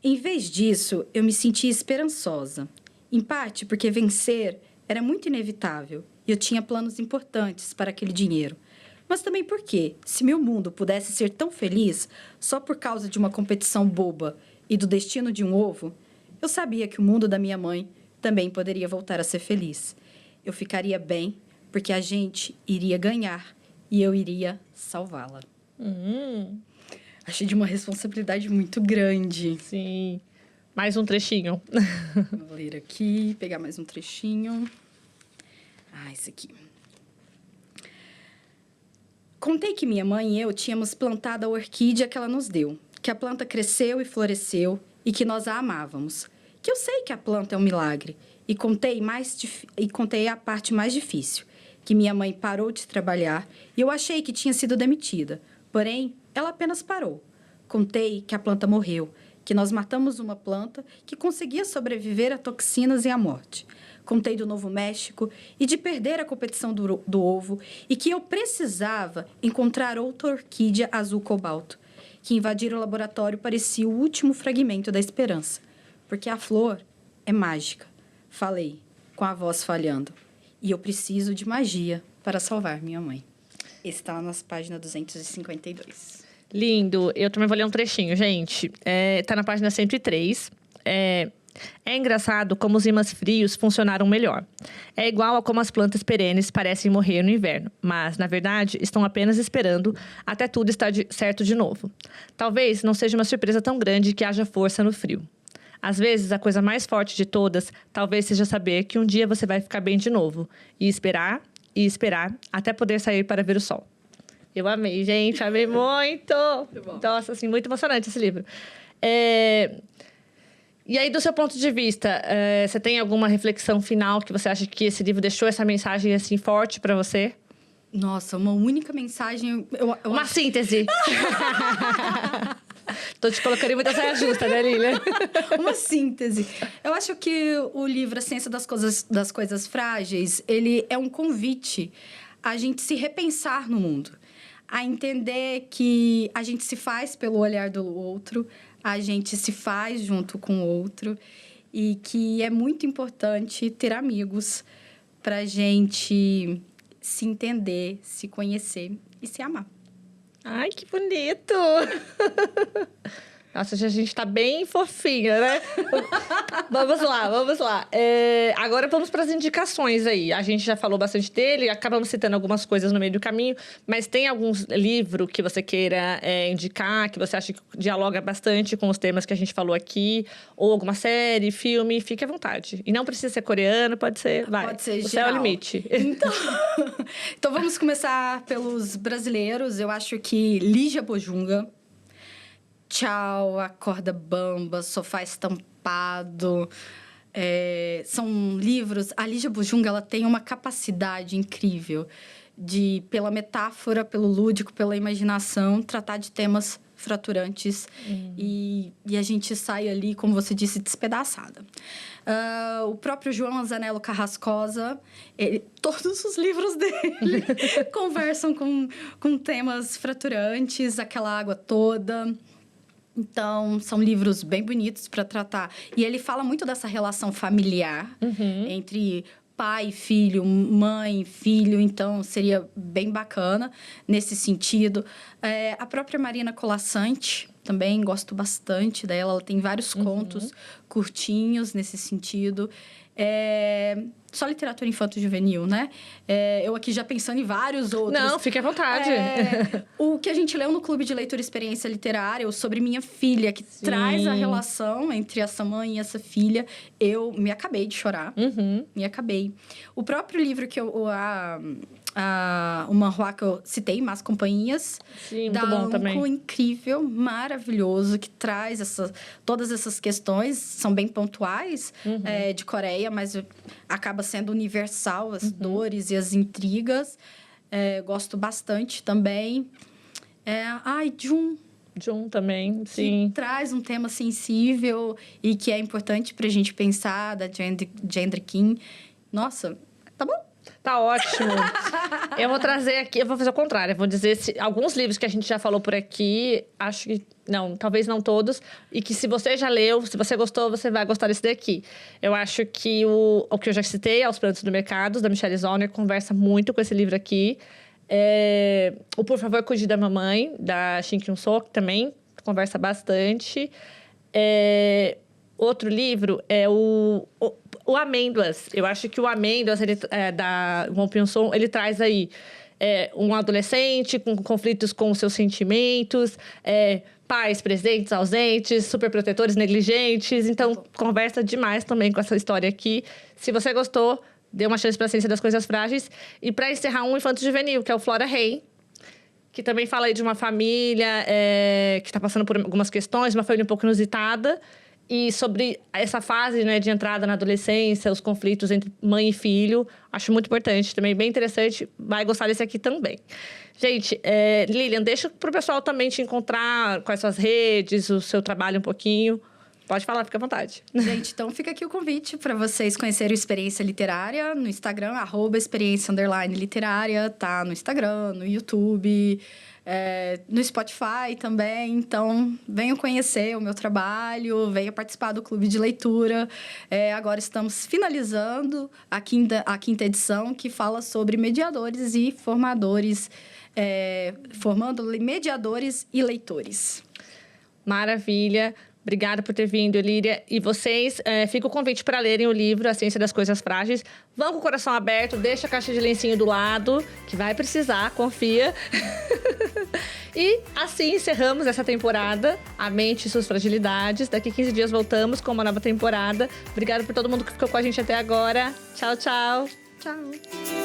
Em vez disso, eu me sentia esperançosa, em parte porque vencer era muito inevitável e eu tinha planos importantes para aquele dinheiro. Mas também porque, se meu mundo pudesse ser tão feliz só por causa de uma competição boba e do destino de um ovo, eu sabia que o mundo da minha mãe também poderia voltar a ser feliz. Eu ficaria bem porque a gente iria ganhar e eu iria salvá-la. Achei de uma responsabilidade muito grande. Sim. Mais um trechinho. Vou ler aqui, pegar mais um trechinho. Esse aqui. Contei que minha mãe e eu tínhamos plantado a orquídea que ela nos deu, que a planta cresceu e floresceu e que nós a amávamos. Que eu sei que a planta é um milagre. E contei a parte mais difícil. que minha mãe parou de trabalhar e eu achei que tinha sido demitida. Porém, ela apenas parou. Contei que a planta morreu, que nós matamos uma planta que conseguia sobreviver a toxinas e à morte. Contei do Novo México e de perder a competição do ovo e que eu precisava encontrar outra orquídea azul cobalto, que invadir o laboratório parecia o último fragmento da esperança, porque a flor é mágica. Falei, com a voz falhando. E eu preciso de magia para salvar minha mãe. Está nas páginas 252. Lindo. Eu também vou ler um trechinho, gente. Tá na página 103. É engraçado como os ímãs frios funcionaram melhor. É igual a como as plantas perenes parecem morrer no inverno, mas, na verdade, estão apenas esperando até tudo estar certo de novo. Talvez não seja uma surpresa tão grande que haja força no frio. Às vezes, a coisa mais forte de todas talvez seja saber que um dia você vai ficar bem de novo. E esperar, até poder sair para ver o sol. Eu amei, gente. Amei muito. Nossa, assim, muito emocionante esse livro. E aí, do seu ponto de vista, você tem alguma reflexão final que você acha que esse livro deixou essa mensagem, assim, forte para você? Nossa, uma única mensagem... Uma síntese. Tô te colocando em muita saia justa, né, Lilian? Uma síntese. Eu acho que o livro A Ciência das Coisas Frágeis, ele é um convite a gente se repensar no mundo. A entender que a gente se faz pelo olhar do outro, a gente se faz junto com o outro e que é muito importante ter amigos pra gente se entender, se conhecer e se amar. Ai, que bonito! Nossa, a gente tá bem fofinha, né? Vamos lá. Agora vamos para as indicações aí. A gente já falou bastante dele, acabamos citando algumas coisas no meio do caminho, mas tem algum livro que você queira indicar, que você acha que dialoga bastante com os temas que a gente falou aqui? Ou alguma série, filme? Fique à vontade. E não precisa ser coreano, pode ser... Pode ser geral. O céu é o limite. Então vamos começar pelos brasileiros. Eu acho que Lígia Bojunga... Tchau, A Corda Bamba, Sofá Estampado. São livros... A Lígia Bojunga, ela tem uma capacidade incrível de, pela metáfora, pelo lúdico, pela imaginação, tratar de temas fraturantes. E a gente sai ali, como você disse, despedaçada. O próprio João Anzanello Carrascosa, todos os livros dele conversam com temas fraturantes, aquela água toda... Então, são livros bem bonitos para tratar. E ele fala muito dessa relação familiar entre pai, filho, mãe, filho. Então, seria bem bacana nesse sentido. A própria Marina Colasanti, também gosto bastante dela. Ela tem vários contos curtinhos nesse sentido. Só literatura infanto-juvenil, né? Eu aqui já pensando em vários outros. Não, fique à vontade. O que a gente leu no Clube de Leitura e Experiência Literária, Sobre Minha Filha, que traz a relação entre essa mãe e essa filha. Eu me acabei de chorar. Me acabei. O próprio livro que o manhua que eu citei, Más Companhias. Sim, muito bom também. Incrível, maravilhoso, que traz todas essas questões, são bem pontuais, de Coreia, mas acaba sendo universal, as dores e as intrigas. Gosto bastante também. Jun também, sim. Que traz um tema sensível e que é importante pra gente pensar, da Gendre Kim. Nossa, tá bom? Tá ótimo. Eu vou trazer aqui, eu vou fazer o contrário. Eu vou dizer alguns livros que a gente já falou por aqui, acho que não, talvez não todos, e que se você já leu, se você gostou, você vai gostar desse daqui. Eu acho que o que eu já citei, Aos Prantos do Mercado, da Michelle Zauner, conversa muito com esse livro aqui. O Por Favor, Cuide da Mamãe, da Shin Kyung-sok, também conversa bastante. Outro livro é o Amêndoas. Eu acho que o Amêndoas, da Won Pyun-soo, ele traz aí um adolescente com conflitos com os seus sentimentos, pais presentes, ausentes, superprotetores, negligentes. Então, conversa demais também com essa história aqui. Se você gostou, dê uma chance para a Ciência das Coisas Frágeis. E para encerrar, um infanto-juvenil, que é o Flora Rei, que também fala aí de uma família que está passando por algumas questões, uma família um pouco inusitada. E sobre essa fase, né, de entrada na adolescência, os conflitos entre mãe e filho. Acho muito importante também, bem interessante. Vai gostar desse aqui também. Gente, Lilian, deixa pro pessoal também te encontrar, quais suas redes, o seu trabalho um pouquinho. Pode falar, fica à vontade. Gente, então fica aqui o convite para vocês conhecerem o Experiência Literária no Instagram, @experiência_literária, tá no Instagram, no YouTube, no Spotify também. Então, venham conhecer o meu trabalho, venham participar do Clube de Leitura. Agora estamos finalizando a quinta edição, que fala sobre mediadores e formadores, formando mediadores e leitores. Maravilha. Obrigada por ter vindo, Líria. E vocês, fica o convite para lerem o livro A Ciência das Coisas Frágeis. Vão com o coração aberto, deixa a caixa de lencinho do lado, que vai precisar, confia. E assim encerramos essa temporada, A Mente e Suas Fragilidades. Daqui 15 dias voltamos com uma nova temporada. Obrigada por todo mundo que ficou com a gente até agora. Tchau, tchau. Tchau.